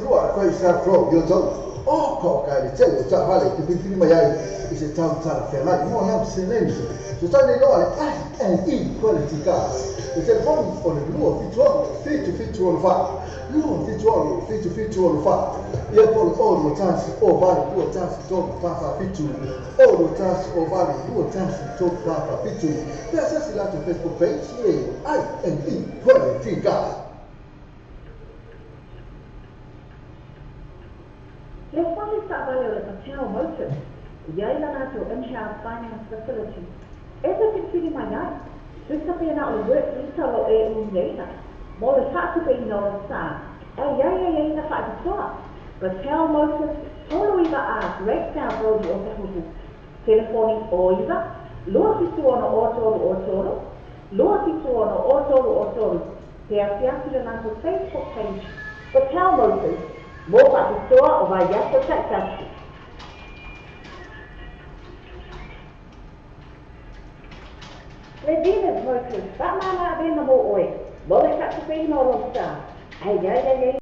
lua ko isa pro yo zo o ko ka le che yo cha ha le ti ti ma ya is a town ta fe na mo ya se ne so ta ne lo le and equality ka it's a bomb on the lua fit to on fa lua fit to on fa ye pol o lo chance o vale lua chance to fa fit to o lo chance o vale lua chance to fa fit to esa si la to Facebook page and equality ka Let's finally start value of Patel Motors. Yailana to MSHA Finance Facility. Everything feeling my night. Just something out of work, you tell a Yaina. More than half of it, no star. Yaina fight the swap. Patel Motors, following the breakdown road of the Hutu. Telephone Oiva, Lucy to on auto, Lucy to on auto. They are the Facebook page. Patel Motors. More about the store of our Yasta Texas. Medina's Motors, that man out in the motorway. Molly got to be no long star. Ay,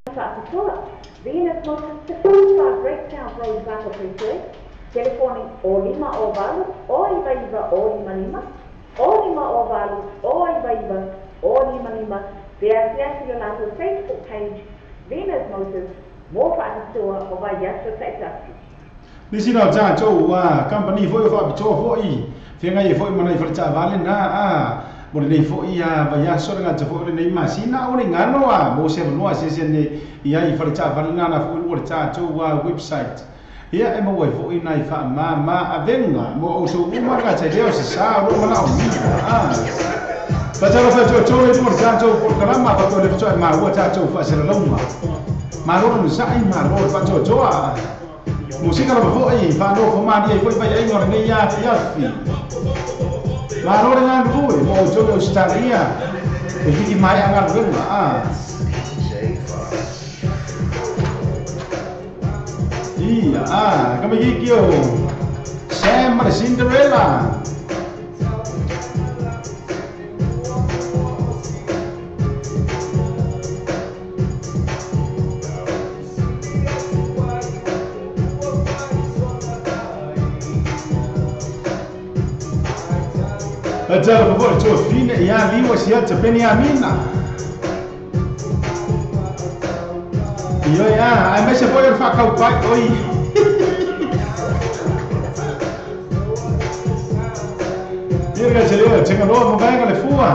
about the store. Venus Motors, the first breakdown road back of his way. Telephone Olima Ovalu, Oiva Olima, Olima Ovalu, Oiva Olima. They are the Facebook page. Venus Motors. More fun store of our Yasta Texas. This is not a company for you for E. Finger for money for Chavalina, but they for ya by Yasona to for the name Masina, only Nanoa, most of noises in the Yai for Chavalina for website. Here I'm away for Inaifa, Mama Avenga, more also Umaga, there's a sound of but I was told it for Santo for Karama, but I left my water to Fasaloma. Maron sai maron fa joa musika la foi fa no comandi foi fa ai non ne ya fi maron ngan foi mo jogo staria e hiki mai angan venga iya kami hikio Sam Cinderella Ajal por favor, fine ya liwa siya Benjamina. Yo ya, ai mesmo foi o facão pai oi. Irga chelo, chega novo, vai que le fua.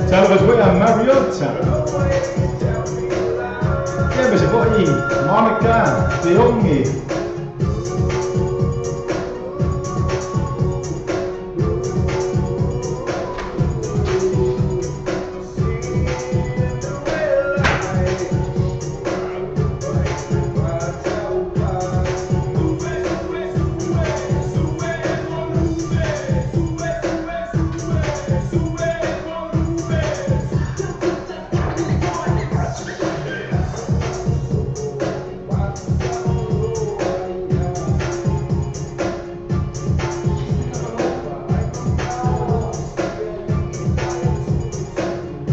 Salve voi a Mariota. Che invece poi Monica, Leoni.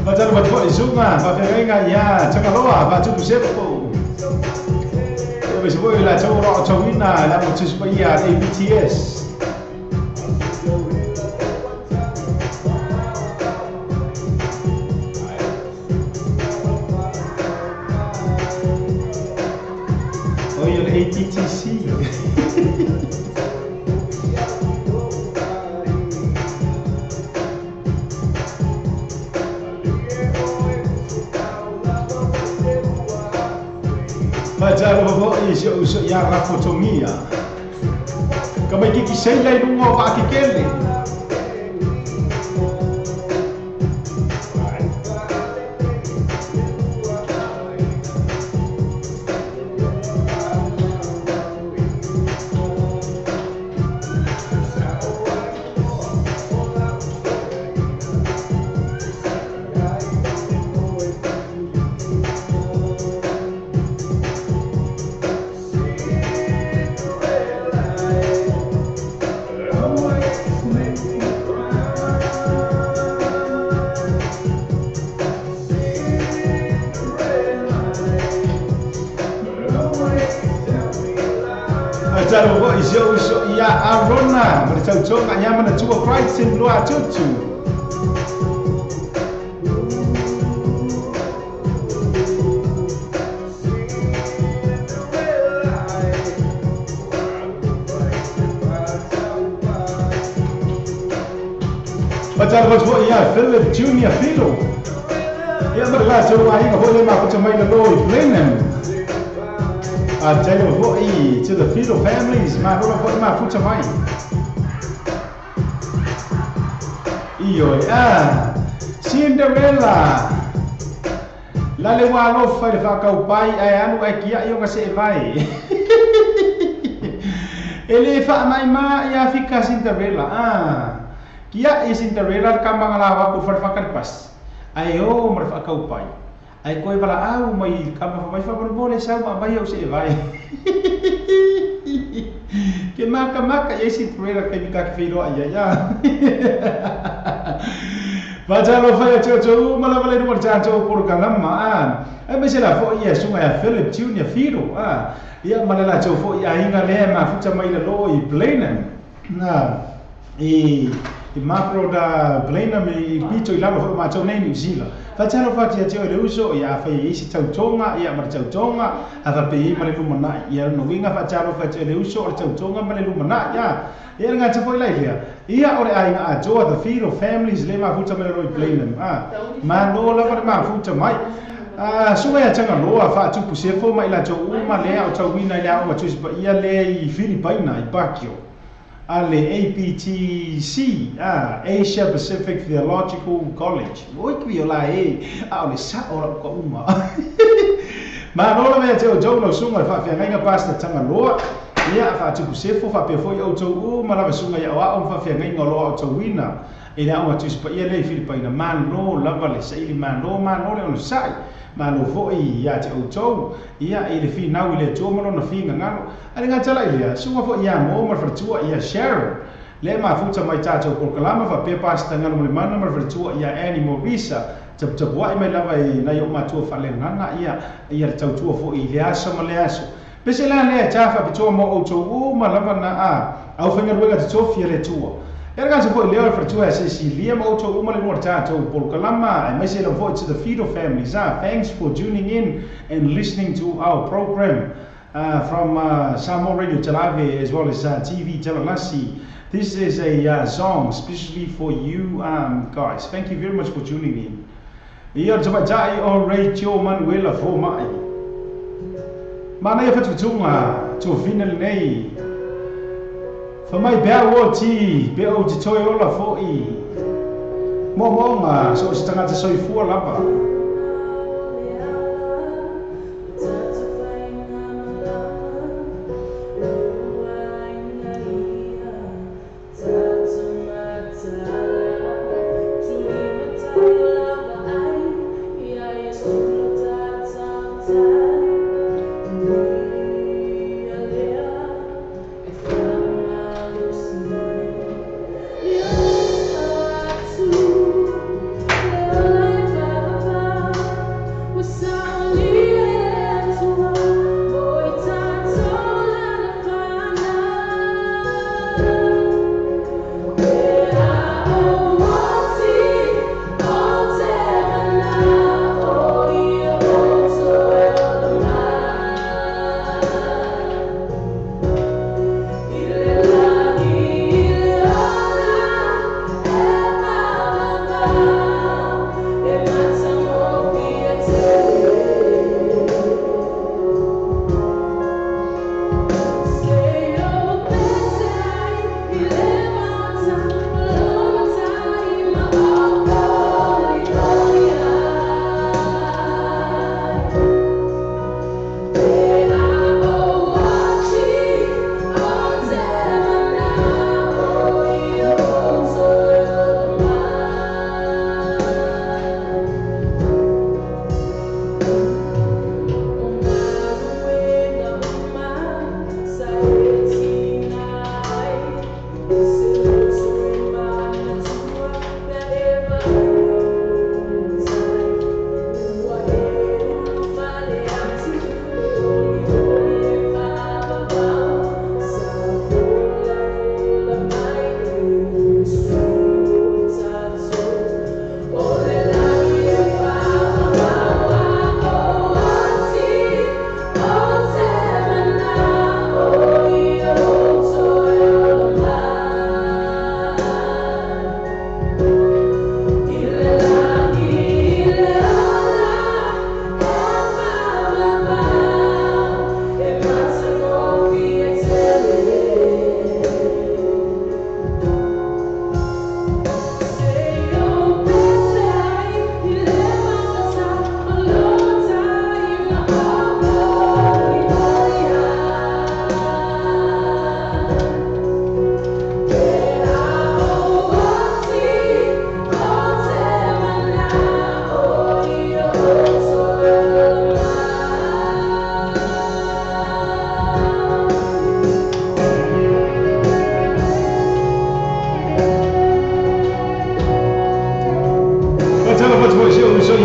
Macam buat buat Zuma, pakai dengan ya, cakap loa, baca buset tu. Tapi sebab ialah cakap cawina, lah macam supaya ABTS. Oh, ialah ATTC. Macam apa isu yang rapotomia. Kamay kikisay lai lungo pa akikele. Jalo ko iso ya arona bercocok kanya mana cuba Christ in luar cucu. Baca bos ya Philip Junior Philo. Ya berlaku aing boleh mak macam main loi plenen. Jalo voi to the Philo families, ma rola voi ma futa mai. Iyo Cinderella. Lale walo fai fa kau pai ai anu ai kia yo ka se vai. Ele fa mai ma ya fika Cinderella. Kia Cinderella ka mangalawa ku fa kan pas. Ayo mar fa kau pai. Ai koi bala au mai kama fa mai fa boleh sa ma bai au se vai. Ke maka ya Cinderella ka bika firo aya ya. Baca lo fa cho mala mala no cha cho por kalama ai mesela fo ia sunga ya Philip Junior Firo ia malala cho fo ia hinga le ma futa mai lo I plenen na I macro da plena me pito I lava fo ma cho nei New Zealand baca lo fa cho le uso ia fa isi tau tonga ia mar tau tonga ava pe male lu mana ia no winga baca lo fa cho le uso tau tonga male lu mana ya ia nga te foi lai ia ore ai nga jo the Firo families le ma futa mai roi plenen ma no lava ma futa mai suga ya changa loa fa tu pusefo mai la cho uma le au tau wina ya o tu pa ia le I Filipaina I Baguio ale APTC Asia Pacific Theological College oi ki ola ole sa ora ko uma ma no lava ya jo no sunga fa fa nga pasta changa loa ia fa tu pusefo fa pe foi au tau uma lava sunga ya o fa fa nga ngolo au tau wina ina o tu pa ia le Filipaina man no lava le sai man no le on sai ma lo foi ia te autou ia I le finau I le tomono na finga ngalo ale nga tala ia sunga fo ia mo mar fartua ia Sharon le ma futa mai tato por kalama fa pe pasta ngalo le mana mar fartua ia Annie Morisa tap wa mai lava na yo ma tu fa le nganga ia tau tu fo I le aso ma le aso pese la le tafa pito mo autou ma lava na au fenga ruega te tofia le tua Erga se foi leo fartua se Silia mo to uma le mortato por kalama and message of voice to the Firo families. Thanks for tuning in and listening to our program from Samoa Radio Telave as well as TV Telanasi. This is a song especially for you guys. Thank you very much for tuning in. Ia te jai o Radio Manuela for mai. Mana ia fatutunga to final nei. Fa mai bea o ti be o te toi ola fo'i mo nga so se tanga te soifua lava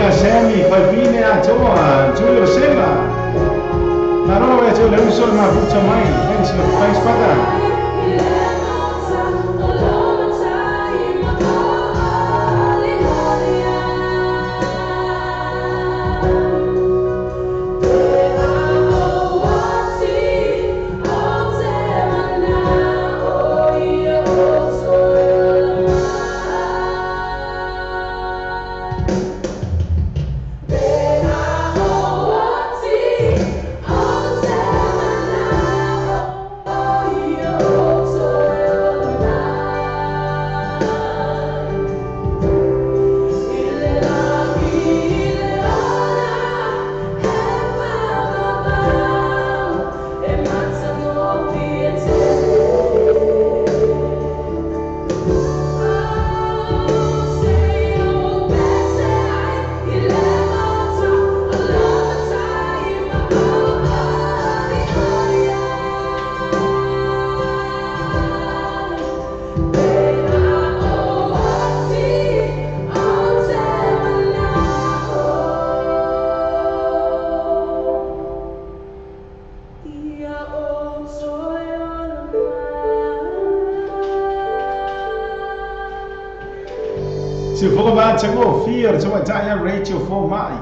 ia Sammy Fabine atoa Julio Sela. Naro e tu leu sol ma futa mai. Thanks brother. Se for ba chango fear so taya Rachel for mai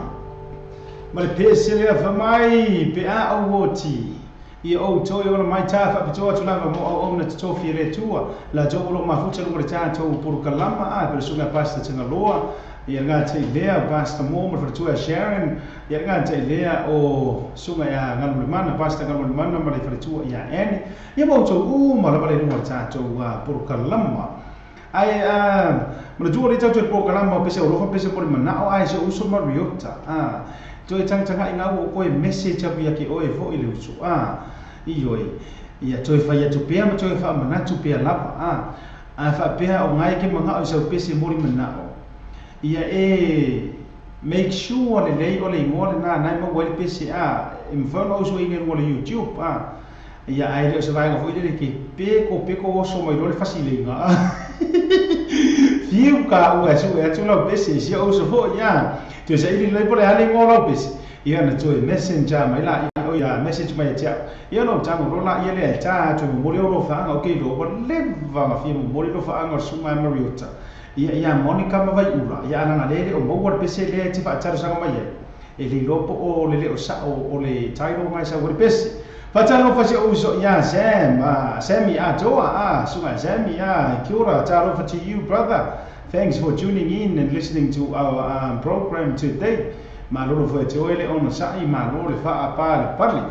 ma le pese le fa mai pe a oti I o to yo mai ta fa to to lava mo o na to fi le tua la jo lo ma fu chelo ta to por kalama a per sunga pasta chenga loa ia nga te lea pasta mo ma to Sharon ia nga te lea o sunga ya ngalu mana pasta ngalu mana ma le to ia en ia mo to ma la le mo ta to por kalama ai mana jual itu jual program mau pesa orang pesa pun mana au ai se usul mariota tu cang ingat oi message apa ya ki oi fo ile usu ioi ia tu faya tu pia ma tu fa mana tu pia lapa fa pia o ngai ke manga au se pesa mori mana ia make sure le lei ole ngol na nai mo wali pesa infono usu ingen wala YouTube ia ai le se vai ngofo ile ki peko so mai dole fasilinga Fiu ka u asu e tu lo besi si o so fo ya tu se ili le pole ali ngolo besi ia na tu messenger mai la o ya message mai cha ia no tango ro la ia le cha tu mo ro fa nga okay do por leva ma fi mo ro fa nga suma mariota ia Monica ma vai ura ia na le o mo war besi le ti fa cha sa mai e li lopo o le o sa o le tairo mai sa war besi Fatalo fasi uso ya Sammy toa sunga Sammy kia ora taro for to you brother. Thanks for tuning in and listening to our program today. Maloro for toile on sai maloro fa apa parli.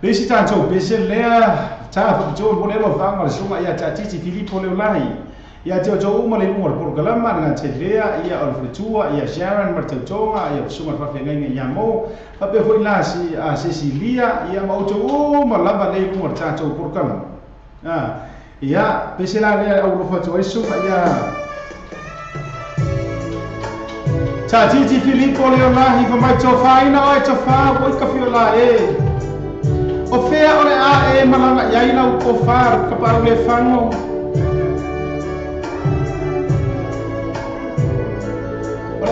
Besi tanto besi lea ta for jo modelo vanga sunga ya tati Filippo Leolai. Ya jo uma le umor por galama dengan telea ia Alfretua ia Sharon Martotonga ia sunga fa fenga ya mo pape foi la si a Cecilia ia mau to uma lava le umor tato por galama ia pesela le au fa to sunga ia tati Filippo Leolai fa mai to fa ina o to fa poi ka fiola o fea ore malanga ia ina o fa ka pa le fango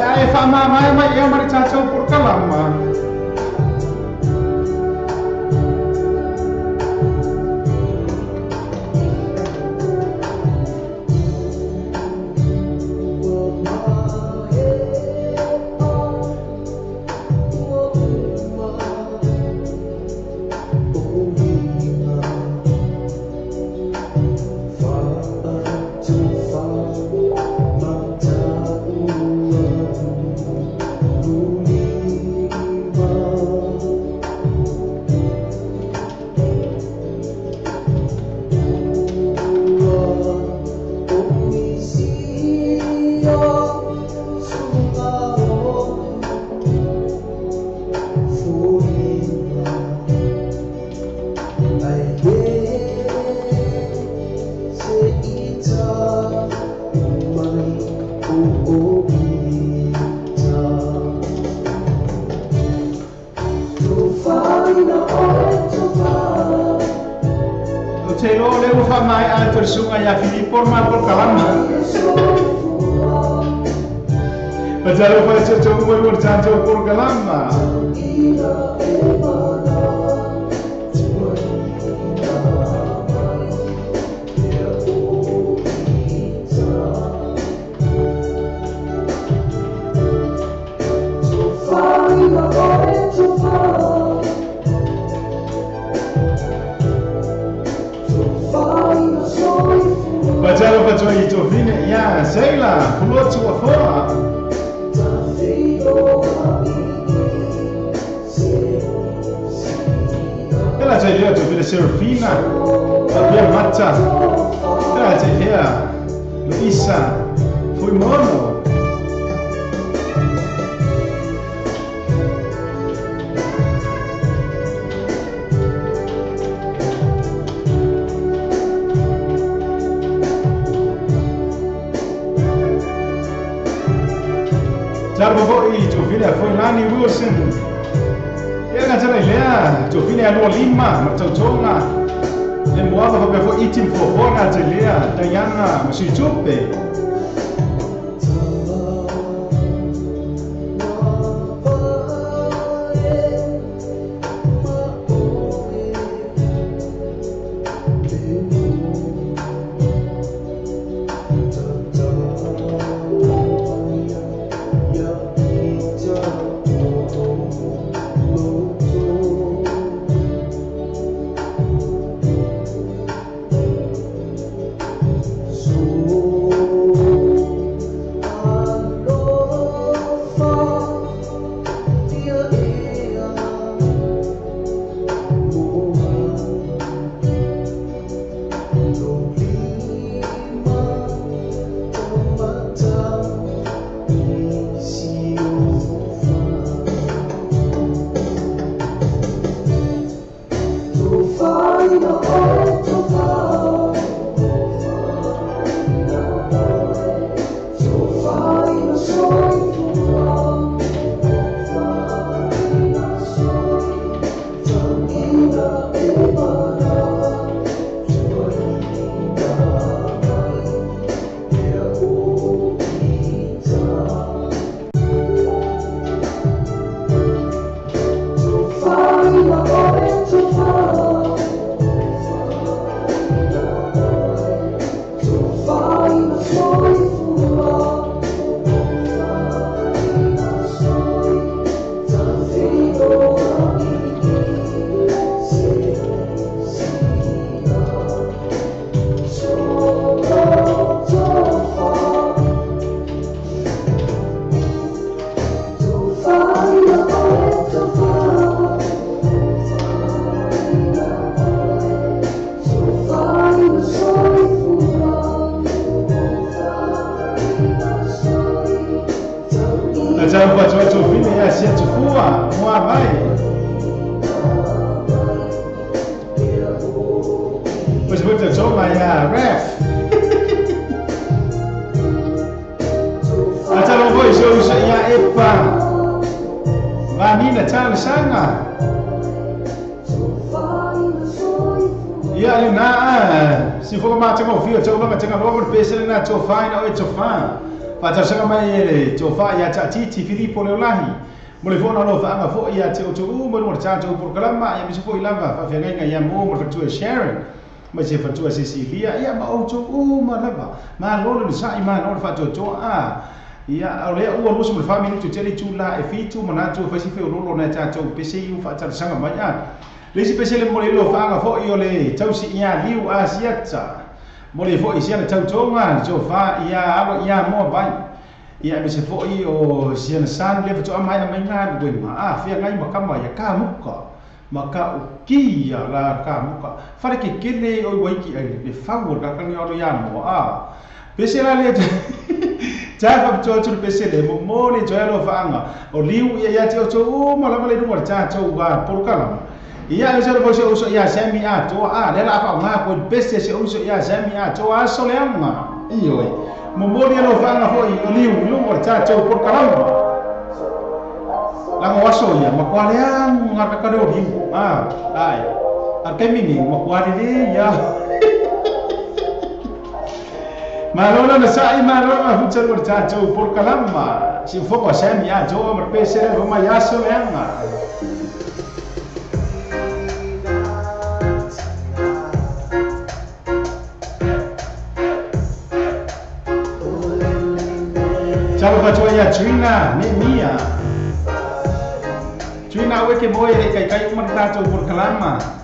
Ai fa mai ia mari chacho por kalama Pajaro pa cho umur chancho por kalama. Pajaro pa cho ito vine ya sela pulo tu afora. Ela c'è lì tu vede Serafina, Fabia Matta. Ela c'è lì Luisa, foi mono. Jarbo foi tu vide foi Lani Wilson. Ela c'è lì tu vide a Lima, Matotonga. Le moava che foi itim fofona c'è lì Diana, si chupe. Cho fai na cho fa pa cha sanga mai ele cho fa ya cha ti Filippo le lahi mo le fona lo fa nga fo ya cho mo cha cho por kalama ya mi fo ilava fa fa nga ya mo fa Sharon ma se fa tu Cecilia ya ma o cho ma lava ma lo le sa ima no fa cho a ya ole o lo mo family tu tele tu la e fi tu mana tu fa si fe lo na cha cho pese yu fa cha sanga mai ya le si pese le mo le lo fa nga fo yo le tau si ya liu a siata mo le fo isia na tautonga jo fa ia alo ia mo vai ia me se fo I o sia na san le to mai mai na go ma a fia ngai makama ia ka muka maka ukia la ka muka fare ke kele o waiki ai le fago ka kan yo ia mo a pese la le cha fa to pese le mo le jo lo fa anga o liu ia ia to mo la le no cha to ga por kala ia se lo so ia semi a to a le la fa ma ko beste se so ia semi a to a so le ama io mo mo dia lo fa na foi o liu lo mo cha to por kalama la mo so ia ma kwa le nga ka ka do liu ai a ke mi mo kwa le ia ma lo na sa I ma lo na fu cha por kalama si foco semi a jo mar pese le ma ya so lenga Ciao faccio ya Trina ne mia Trina we ke boy re kai umar ta to por kalama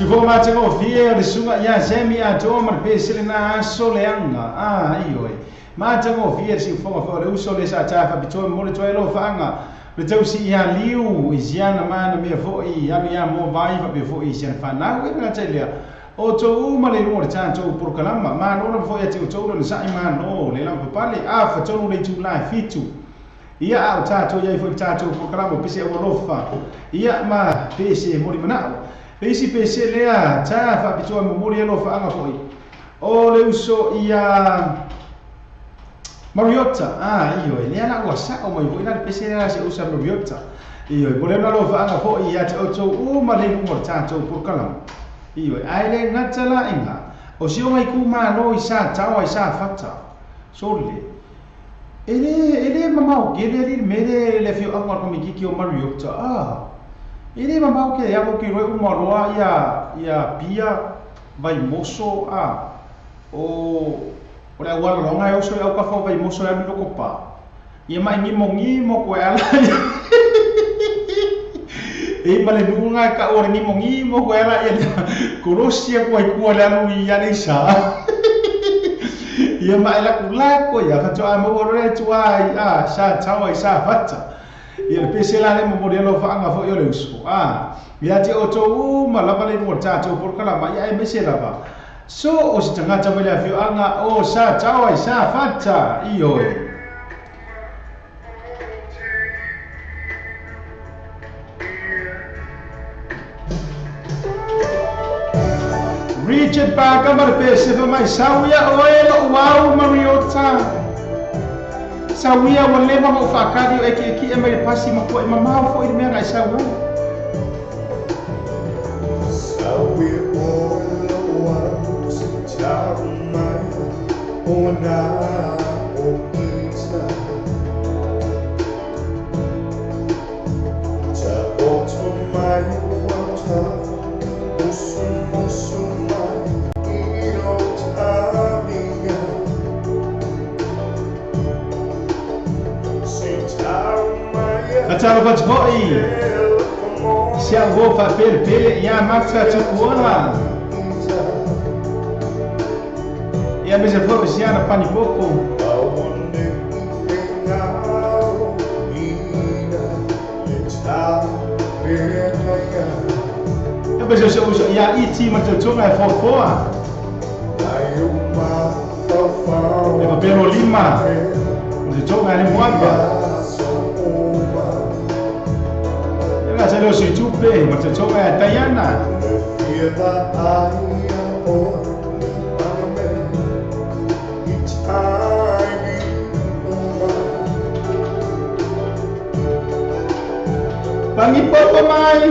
Si fo ma tengo fie le sunga ya semi a to mar pesile na so leanga io ma tengo fie si fo le uso le sa ta fa bito mo le toelo fanga le tau si ya liu isiana mana me fo I ya mo vai fa be fo I sen fa na we na telia o to u ma le mo ta to por kalama ma no fo ya ti to no sa ma no le la pale fa to le tu la fitu ia au ta to ya fo ta to por kalama pise o lofa ia ma pese mo mana Isi pese lea ta fa pitua memori elo fa anga foi. O le uso ia Mariota io e lea na wasa o mai foi na pese lea se usa Mariota. Io e pole na lo fa anga foi ia te auto ma le mo tato por kalam. Io e ai le ngatala inga. O si o mai ku ma no isa tawa isa fata. Sole. ele mamau ke le mele le fio angor ko mi ki o Mariota ele mamau ke ya ko ki roi umaroa ia pia vai moso o le wala longa o so au ka fo vai moso ya mi ko pa ia mai ngimo ko ala e male nunga ka ora ngimo ko ala ia korosia ko ai ko le alu ia le sa ia mai la kula ko ia ka to amo ore tu ai sa tau ai sa fata ia pe se la le mo modelo fa anga fo yo le uso ia te o to ma la pale mo cha to por kala mai ai me se la ba so o se tanga cha mele afio anga o sa tau ai sa fata io Richard Baga marpe se fa mai sawia oelo wow Mariota sawia wale ma mo fa kadi eki e mai pasi ma ko e mama fo i me ngai sawu sawia oelo wow sita mai ona o pizza ta otto mai wata Atara bat hoi se a vou fa pele ia mafa tu kuona ia me se fo se ana pani poco ia me se uso ia iti ma tu tunga fo foa e va pelo lima se tunga ni muamba se lo si chupe ma te toga Diana Pangi popo mai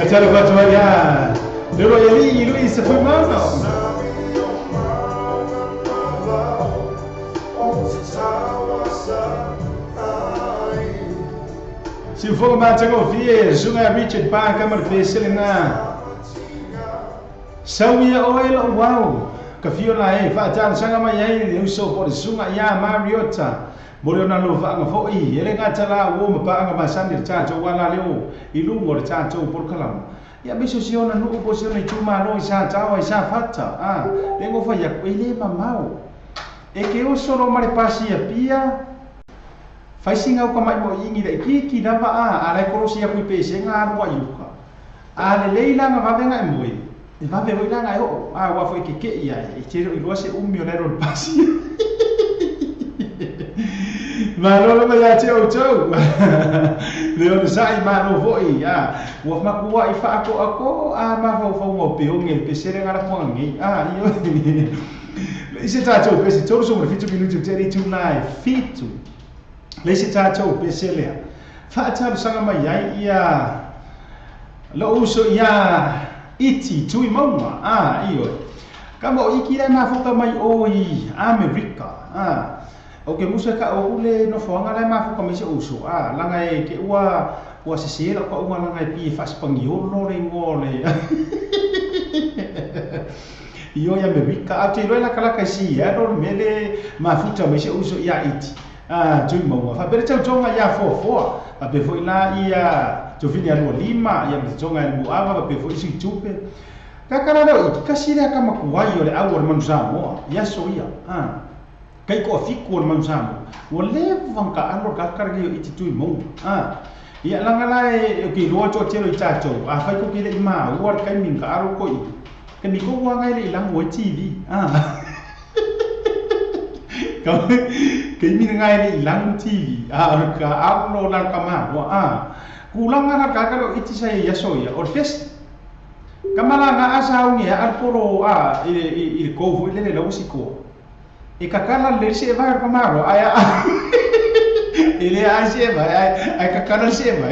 Atara batua ya. Lero yali Luis Fumano. Si fogo macam vie sungai Richard Park kamar peselina. Sawia oil wow. Kafio lai fa tan sanga mai ai uso por sungai ya Mariota. Boleh na lo fa ngafo I ele ngatala wo mpa nga masandir cha cho wala leo ilu ngor cha cho por kalam. Ya biso siona no ko siona chuma lo sa tawa sa fata. Lengo fa ya ele mamau. E que uso no mare pasi ya pia. Fai singa o kamai mo ingi da ki dava ala korosi ya kui pese nga wa yuka. Ale leila nga vavenga moi. E vave o ila nga o wa foi ke ia e tiro I rose milionario pasi. Ma lo ma ya teo teo. Leo sai ma no voi wa ma ku wa ifa ako ma fa mo pe o ngel pese nga ra ko ngi io. Ise tato pese toro so mo fitu minuto teri tu live fitu. Lesi tato peselea. Fata sanga mai ai ia. Lo uso ia iti tui mauma. Io. Kamo ikira na foka mai oi America. Oke musa ka ule no foanga lai ma foka mai se uso. Langa e ke ua sesela ko ua langa e pi fas pangiolo le ngole. Io ia America. Ati roela kala kasi ro mele ma futa mai se uso ia iti. Tui maua fa bere tau tonga ia fo a pe foi la ia to fini anu lima ia me tonga anu ava pe foi si tupe kakara do kasi le kama kuai ole au ole manzamo ia so ia kai ko fiku ole manzamo o le vanka anu kakara ge iti tui mau ia langa lai ki lo cho chelo chacho fai ko ki le ma o kai min ka aro ko I ke mi ko wa ngai le lang wo TV Kay mi ngai ni lang TV ka upload lang kama wa kulang nga kakaro iti sa yasoya or fest kamala nga asaw niya alporo il kovo ile le usiko e kakala le se va kamaro aya ile ase ba ay kakala se ba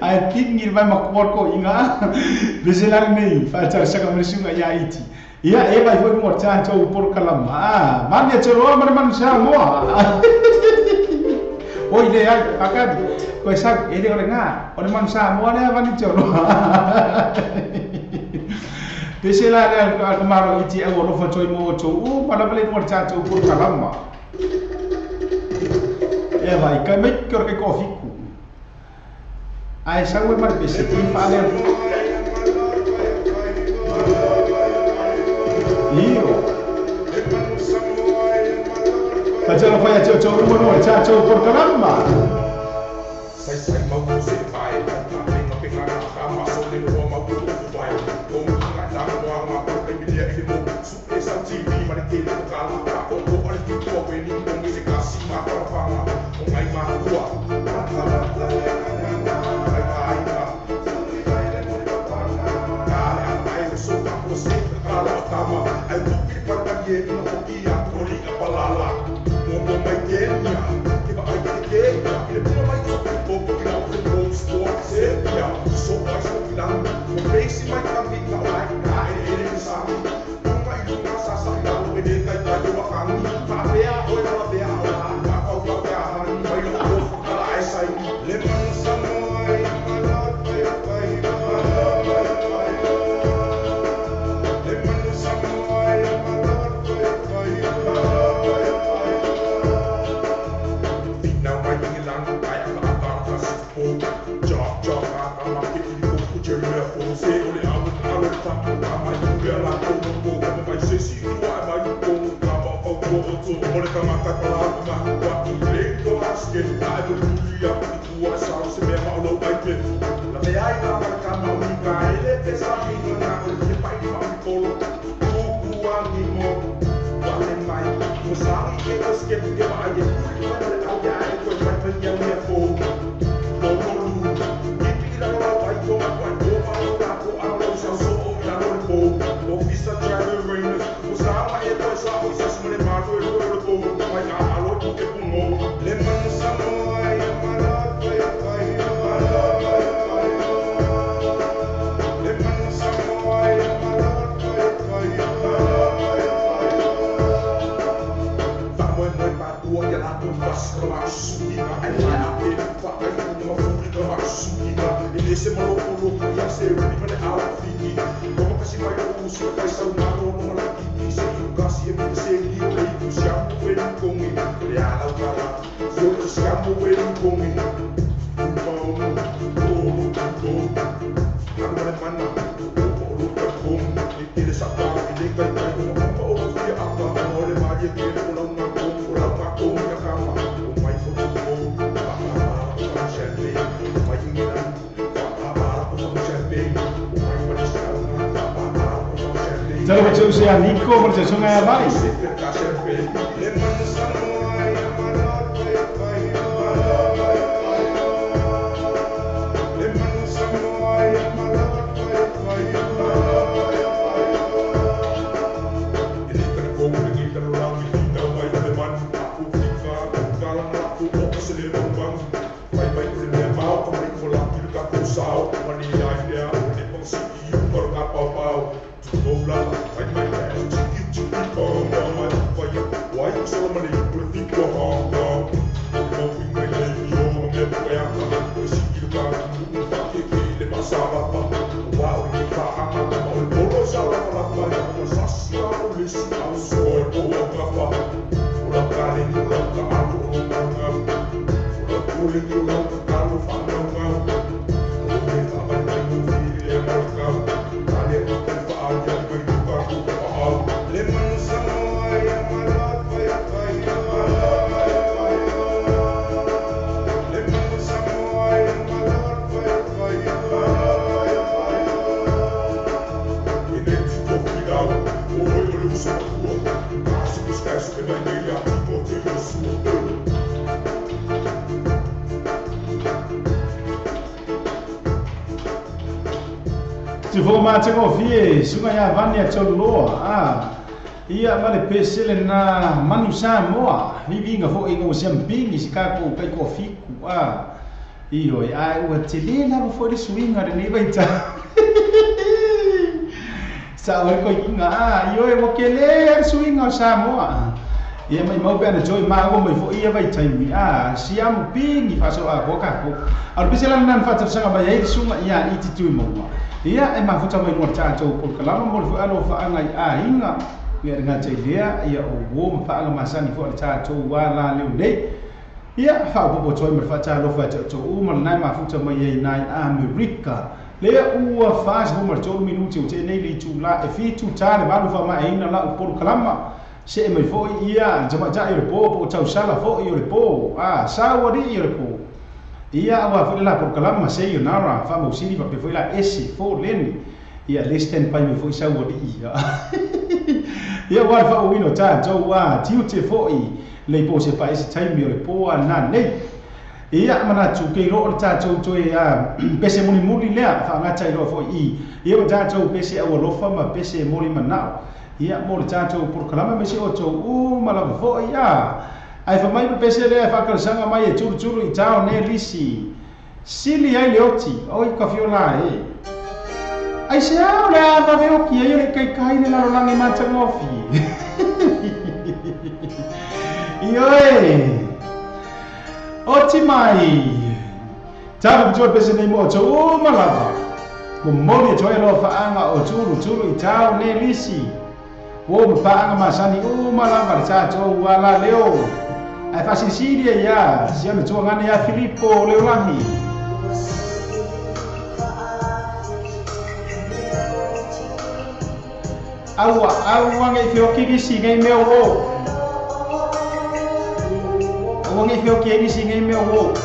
ay tingir ba makwor ko inga beselang nei fa cha sa kamrisunga ya iti Ia eba I foi mo chancho por kalama. Mania choro man sa mo. Oi le ai akad. Ko sa ele ore nga. Ore man sa mo le van choro. Desela le kamaro iti e oro fa choi mo cho para bele mo chancho por kalama. Eba I ka me ko ke coffee ku. Ai sa we mar pese ku fa le Io. Facciamo poi a ciò uno noi, ciao por caramba. Sai mau se vai, ma che cara ma solo no ma tu vai. Con la dama ma per mi dia che mo su esa TV ma che lo cala, con po al tipo veni con mi casi ma per fama. Con mai ma tua. Fuck Jadi macam saya Niko macam sungai Abai. Se for macam ofi, sungai Avan ya colo ia male pesele na manusia moa, vivi nga fo iko siamping isikako kai kofi ku iyo ai o telena fo di swing ada ni baita. Sa ko inga iyo e mo kele swing au Samoa. Ia mai mau pe ana joy ma go mai fo ia baita mi siam ping i faso ko ka ko. Al pesele nan fa tsanga ba ia sunga ia iti tu mo. Ia e mafuta mai no tatou por kalama mo fu alo fa anga inga ia nga teilia ia o wo fa anga masani fo tatou wala leu nei ia fa bo toi mer fa talo fa tatou uma nai mafuta mai ai nai America le ua fa ho mer tolu minuti o te nei li tu la e fi tu tane ba fa mai ina la por kalama se mai fo ia jama ja i po tau sala fo i po sa wari i po ia awa fa la por kalama se yo nara fa mo sini pa pe foi la esi fo len ia listen pa me foi sa wodi ia wa fa o ino ta jo wa tiu te fo i le po se pa esi time yo le po na nei ia mana tu ke ro ta jo jo ia pese muni muli le fa nga tai ro fo i ia ta jo pese awa lo fa ma pese muli mana ia mo ta jo por kalama me se o jo mala fo ia ai fa mai pese le fa ka sanga mai e churu i tao ne lisi sili ai le oti oi ka fiola ai se ora va veo ki ai le kai le la langi ma ngofi oi oti mai tao jo pese ne mo jo malava mo mo jo lo fa anga o churu i tao ne lisi wo fa anga masani malava ta jo wala leo ai fa Sicilia ya siame tu ngane ya Filippo Leolangi awa ngai fio ki si ngai me wo awa ngai fio ki si ngai me wo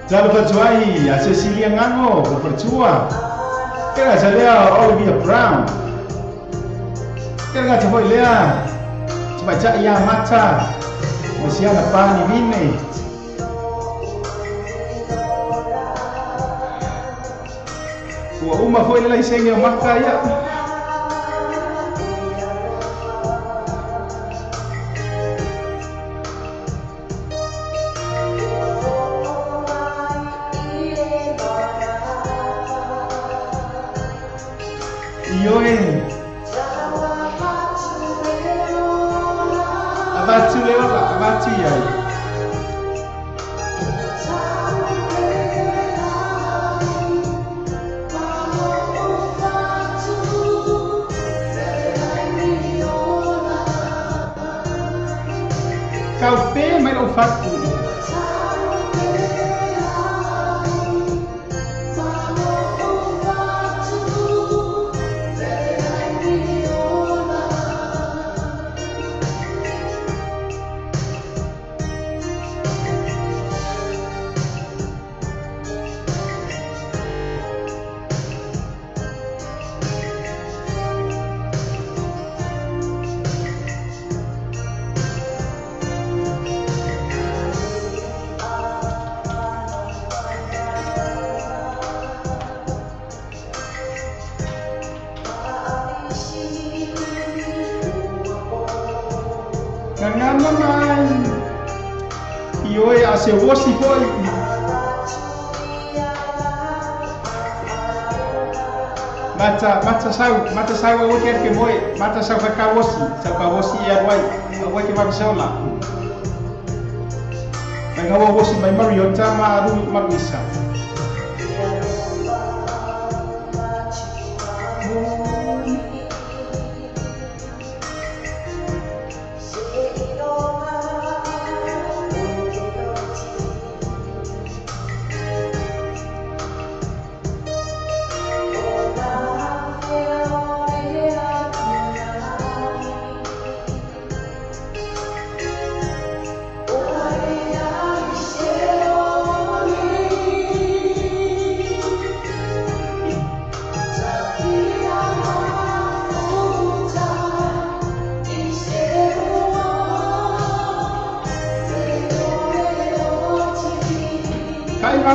Jalo percuai a Cecilia Ngango percua. Kira saya Olivia Brown. Kira coba lihat. Coba cak ya mata. Masih ada pani bini. Wa uma foi lá sem eu marcar ya. avatu le ola avatu ai kau pe mai o fatu naman ioi ase wosi poi mata sau o ke moi mata sau ka wosi ya wai o ke ma bisola mai ngawo wosi mai mario tama ru magisa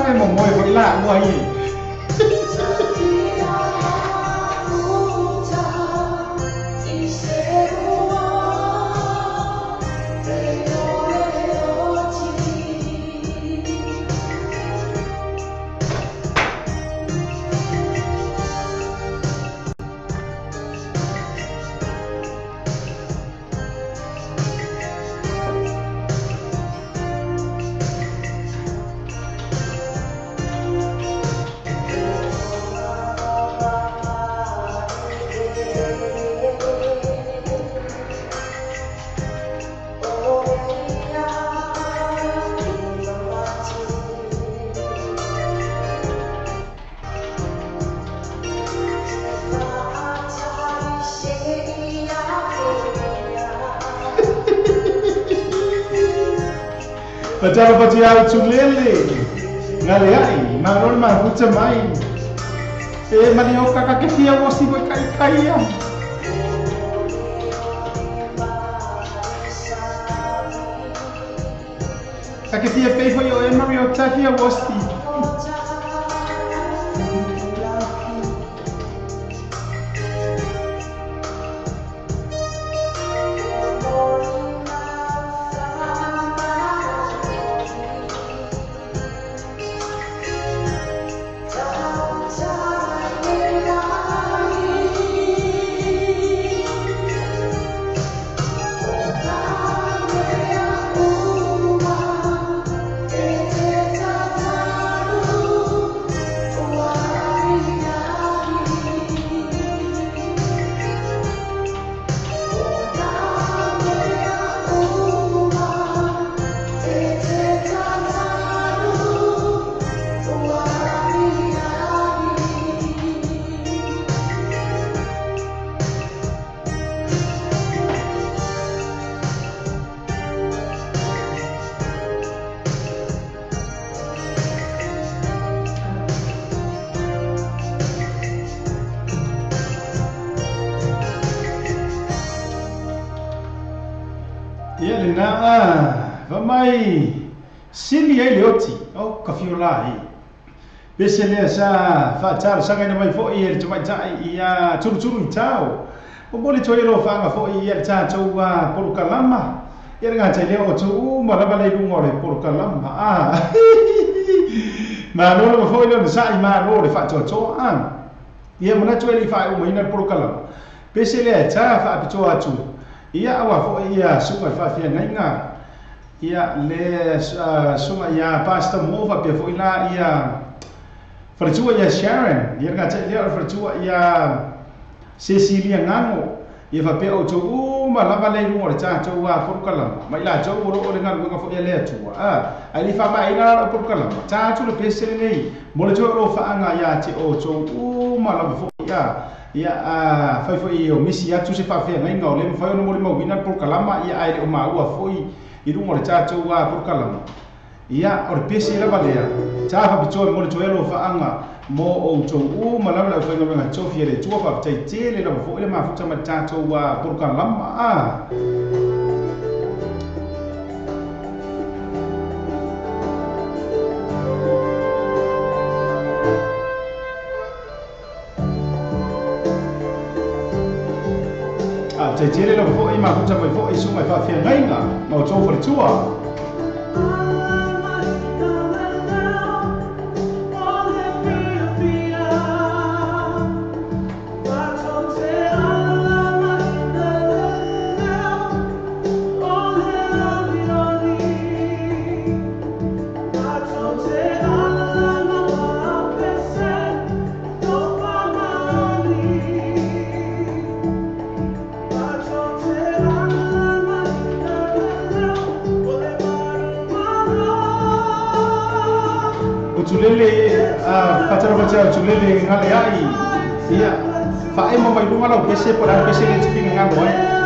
cái mồm môi vẫn lạ ngoài gì Baca baca culele ngalai maron mah buca main mani o kakak kefia wosi boy kai kai ya kakak kefia pay for yo mari o tafia wosi Vamai sili ai leoti o kafiolai besele sa fa talo sanga na mai fo i tuma tai ia churu tao o boli toiro fa nga fo i ta chowa por kalama ia nga tai leo tu ma la balai lu ngore por kalama ma no lo fo i sa i ma no le fa cho ia mana tueli fa o mai na por kalama besele ta fa pito atu ia awa fo ia sunga fa fia ngainga ia le sunga ia pasta mo fa pe fo ila ia fartua ia Sharon ia nga te ia fartua ia Cecilia ngano ia fa pe o tu ma lava le lu o cha tu wa porkala mai la tu o le ngalo nga fo ia le tu ali fa mai ina porkala cha tu le pese nei mo le tu o fa anga ia te o tu ma lava fo ia fai foi o misi atu se fa fe ngai ngau le fai no mo wina por kalama ia ai o ma ua foi i rungo le chacho wa por kalama ia o pese la balea cha fa bicho mo le toelo fa anga mo o to u ma la la fai no nga chofia le chua fa tai tele la fo le ma futa ma chacho wa por kalama te tele lo fo ima futa mai fo isu mai fa fia ngainga no to for tua tulele pacara baca tulele ngale ai ia fa ai mo mai lunga lo pese por an pese le tipi ngam boy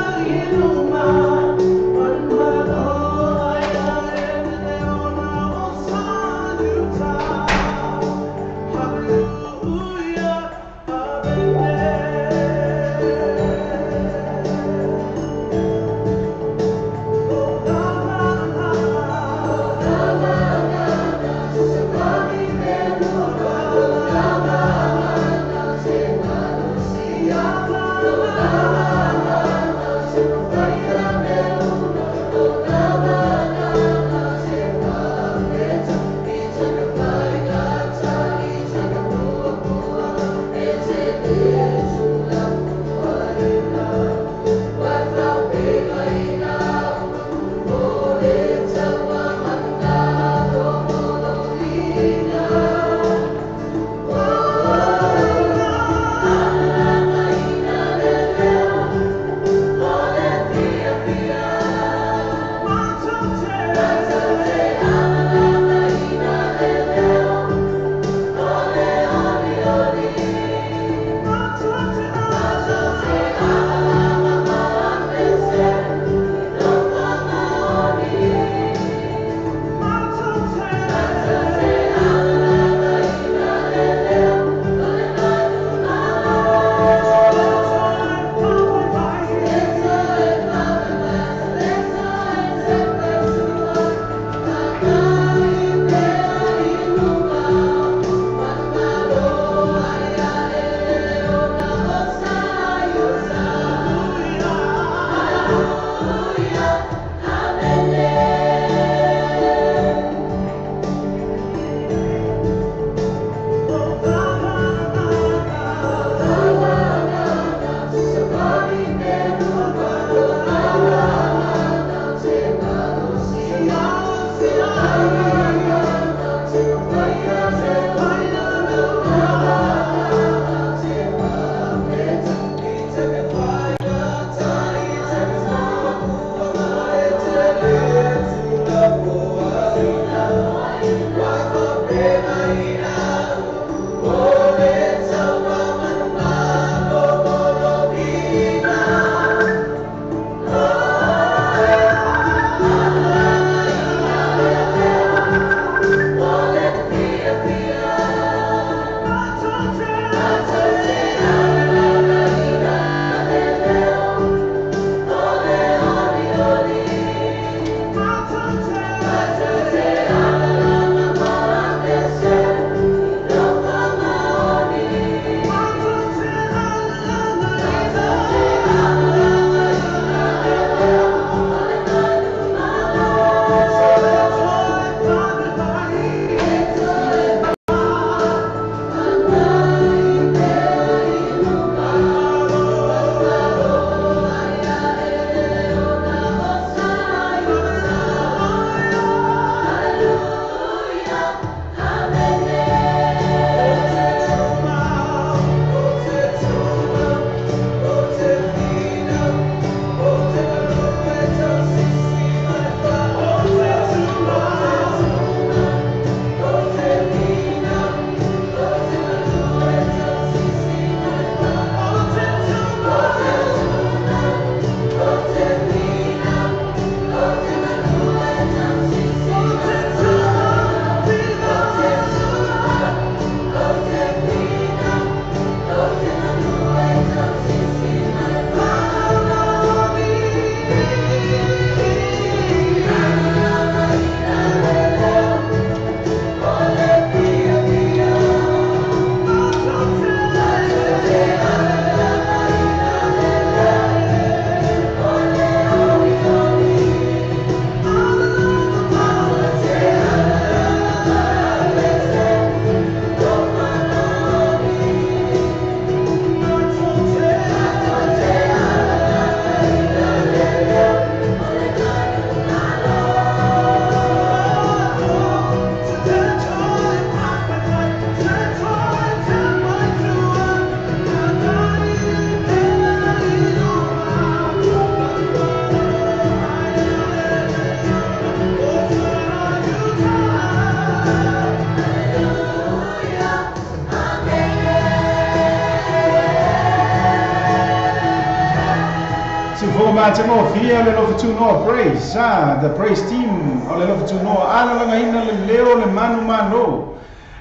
mātango fia le lofa tu no praise the praise team o le lofa tu no ala langa ina le leo le manu mano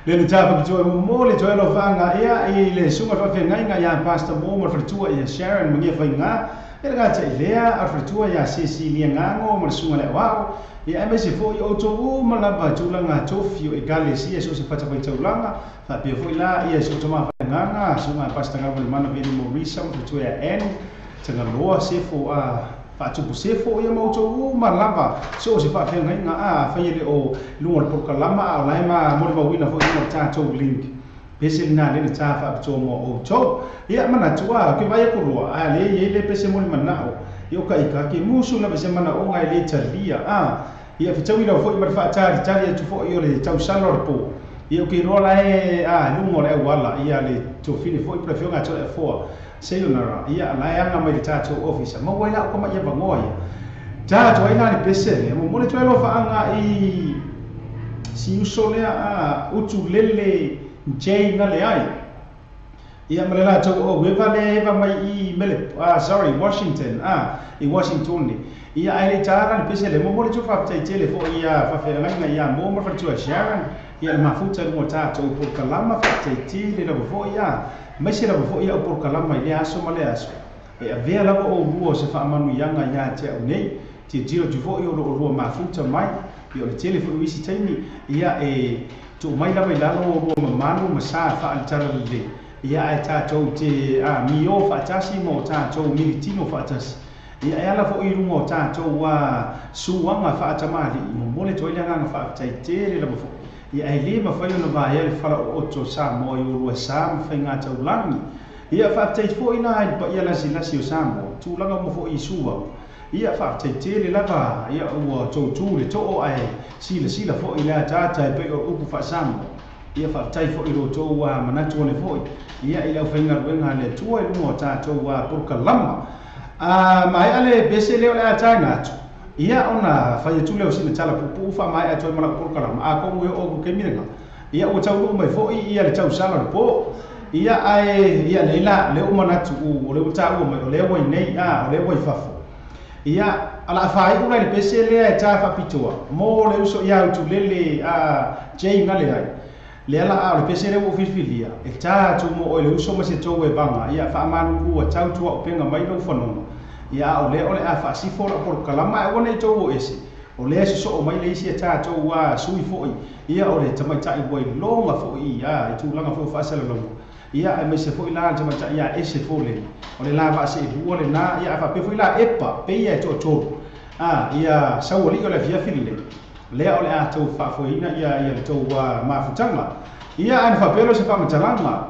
le le tapa tu mo le to lo fanga ia I le sunga fa fenga ia pastor mo mo fritua ia Sharon mo ia fainga ele ga te lea a fritua ia Cecilia ngango mo sunga le wao ia me se fo o to mo la ba tu langa tofio e galesia so se fata pai taulanga fa pe fo la ia so toma fanga sunga pastor ngalo mana veni mo risam fritua en tanga loa sefo a fatu sefo ia mo to malava so se fa fenga nga a fa ile o lunga por kalama a lai ma mo ba wina fo ina ta to link pese na le ta fa to mo o to ia mana tua ke vai ko roa a le ye le pese mo mana o yo kai ka ke musu na pese mana o ngai le talia a ia fa tawina fo ma fa ta talia tu fo yo le tau salor po ia ke rola e a lunga le wala ia le to fini fo I prefio nga to e fo sayonara ia la anga mai tato officer mo wala ko ma ia bangoia tato ina ni pesele mo mo to lo fa anga I si usole a utu lele jay na le ai ia mala to o wevale eva mai I mele sorry Washington I Washington ni ia ai tara ni pesele mo mo to fa tele fo ia fa fe nga ia mo mo fa to Sharon ia mafuta mo tato por kalama fa tele no fo ia mai se la fo ia por kalama ile aso male aso e avea la o ruo se fa manu yanga ya te o nei ti tiro tu fo io ro mafuta mai io le telefono isi taimi ia e tu mai la baila ro manu masa fa altara le ia e tato te mio fa tasi mo tato militino fa tasi ia e ala fo I rungo tato wa suanga fa tamali mo mole to ile nga fa taitele la fo ia e le ma fai ona vai ele fala o to sa mo I uru sa ma fai nga tau langi ia fa tai fo ina ai pa ia la sila si o sa mo tu langa mo fo I sua ia fa tai tele lava ia o to tu le to o ai sila fo ila tata pe o upu fa sa mo ia fa tai fo I ro to wa manatu ne fo ia ila fai nga wenga le tu ai mo ta to wa por kalama mai ale besele o la ta ngatu ia ona fai tu leo sina tala pupu fa mai ato mala por kalama a ko mo o ke miranga ia o tau mai fo ia le tau sala po ia ai ia leila le o manatu o le tau mo le o nei o le o fafo ia ala fai una le pese le ta fa pitoa mo le uso ia tu lele jay ngale ai le ala le pese le o filfilia e ta tu mo o le uso ma se to e banga ia fa manu o tau tu o penga mai no fono ia o le a fa si fora por kalama e wona to o ese o le so o mai le isi ta to wa sui fo ia o le tamai tai boy longa fo ia tu langa fo fa sala longa ia e me se fo ila tamai tai ia ese fo le o le lava se bu le na ia fa pe fo ila epa pe ia to ia sa o li o le via file le o le a to fa fo ina ia to wa ma futanga ia an fa pelo se fa matalanga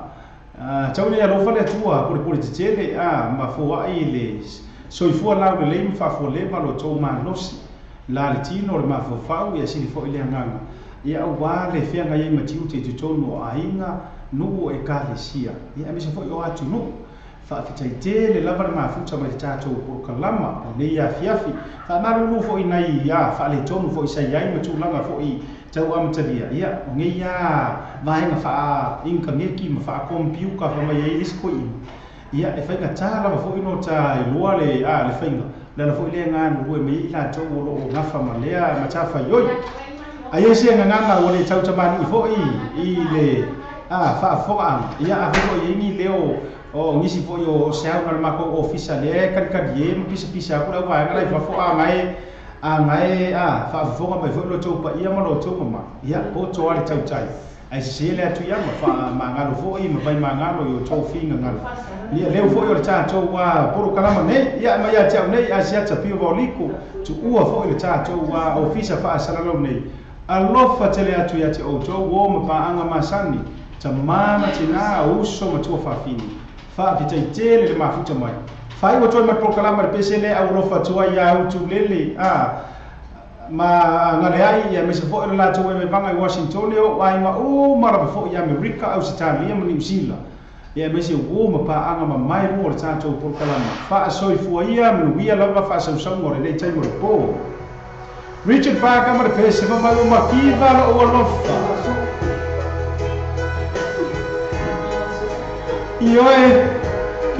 tau le alo fa le tua por tele ma fo ai le so I fu la le fa fo le ma lo to ma losi la le tino le ma fo fa ia si fo ile nganga ia wa le fia nga ia matiu te to no ainga no e ka le sia ia me se fo yo atu no fa fitaite le lava ma futa ma tato por kalama le ia fiafi fa maru no fo ina ia fa le to no fo isa ia ma tu langa fo I tau am tadia ia ngia vai nga fa inka meki ma fa computer fa ma ia isko ia e fa ngata la fo ino ta lua le le fainga la fo ile nga no me ila to o ngafa ma le ma ta fa yoi ai se nga nga o le tau tamani fo I le fa fo ia a fo ni leo o ngisi fo yo sa na ma ko officer le kan ye mo pisa ko la va nga la fo ngai fa fo ma fo lo to pa ia ma lo to ma ia po to ale tau tai ai se le atu ia ma fa ma nga lo fo I ma vai ma nga lo yo to finga nga ni leo fo yo ta to wa por kalama ne ia ma ia tau nei a sia ta pio voliko tu ua fo yo ta to wa officer fa sala lo nei alofa tele atu ia te o to wo ma pa anga masani tamana tina uso ma tu fa fini fa vitai tele le mafuta mai fai wo to ma por kalama pese le au lofa tu ia utu lele ma ngale ai ia me se fo la to me vanga I Washington o ai ma o mara fo ia America au Italia ma New Zealand ia me se wo ma pa anga ma mai ro le tato por kalama fa soi fo ia me wia lava fa sa sa mo le tai mo po Richard Parker ma pese ma o ma kiva o lofa io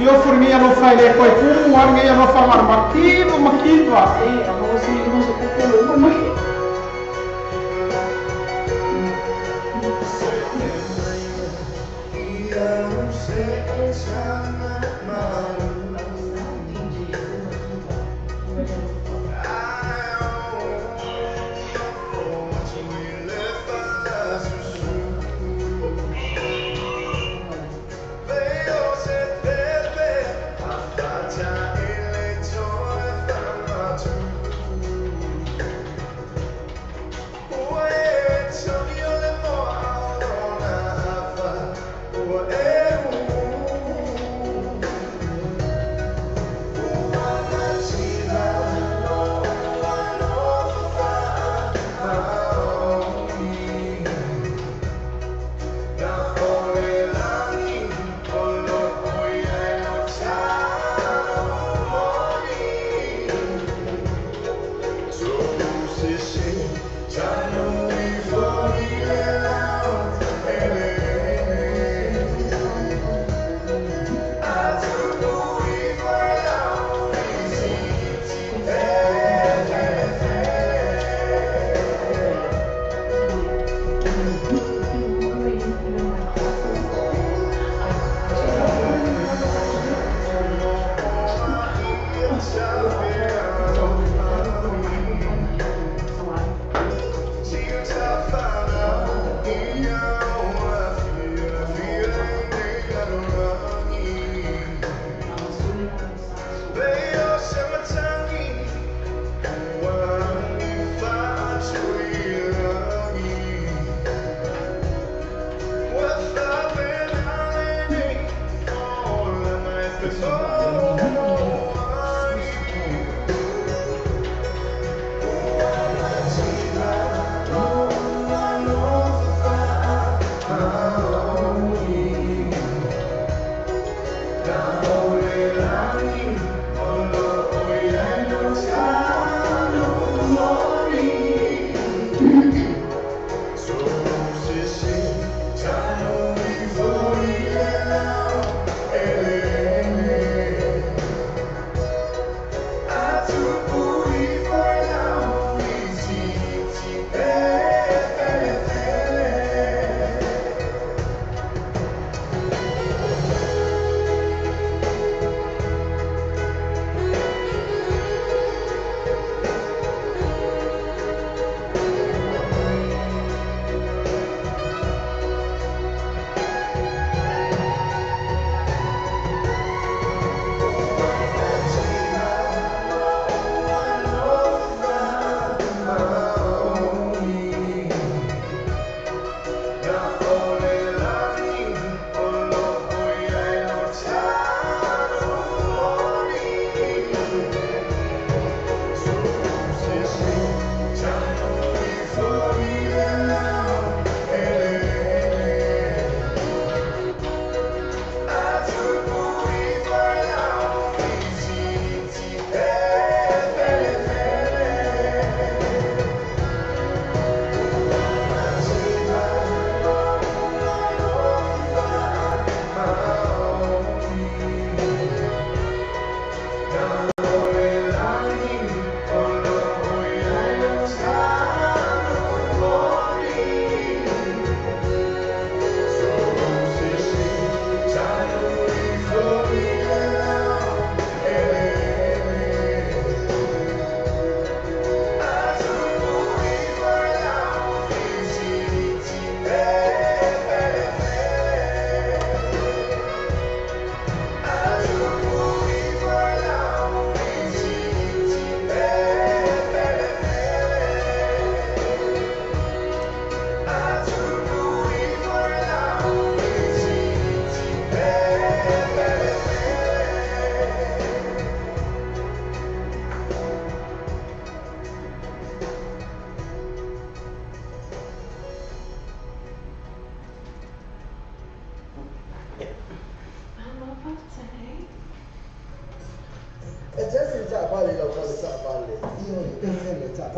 Io formi non fai le poi tu guarda io non fa ma chi va? Allora si non so che ma E già si sa quale lo vuole sapere, io penso che sa,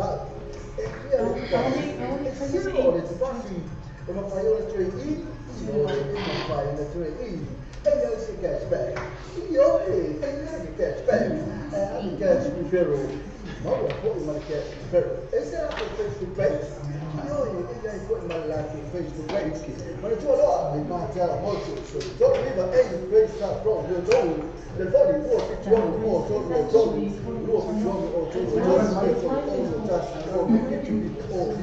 e qui è un po' di parli, come fai io le 3 in Io non fai le tue e io si cashback. Io e io cashback. Anche cash mi ferro. Ma poi ma cash mi ferro. E se la Facebook page. Io e poi ma la Facebook page. Ma tu allora mi mangia molto su. Tu viva e il page sta proprio tu. Del fuori può che tu non può solo tu. Può che tu o tu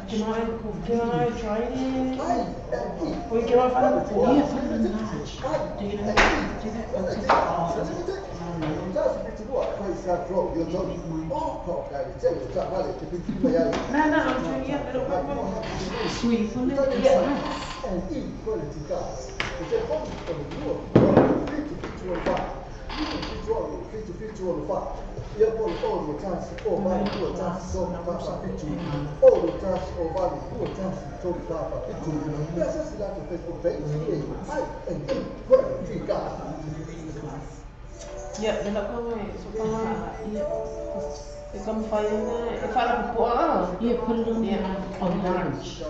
Can I try it? Wait, can I find it? Yeah, put it in the garage. Do you know how to do that? What's it called? No, I'm doing it. Sweet, put it in the garage. Io poi ho due tassi, o vale due tassi, sono papa piccoli, o due tassi, o vale due tassi, sono papa piccoli. Io se si lato Facebook page, e quello ti cazzo. Yeah, they're not coming. So come on. They come find if I don't put on. Yeah, put it on large.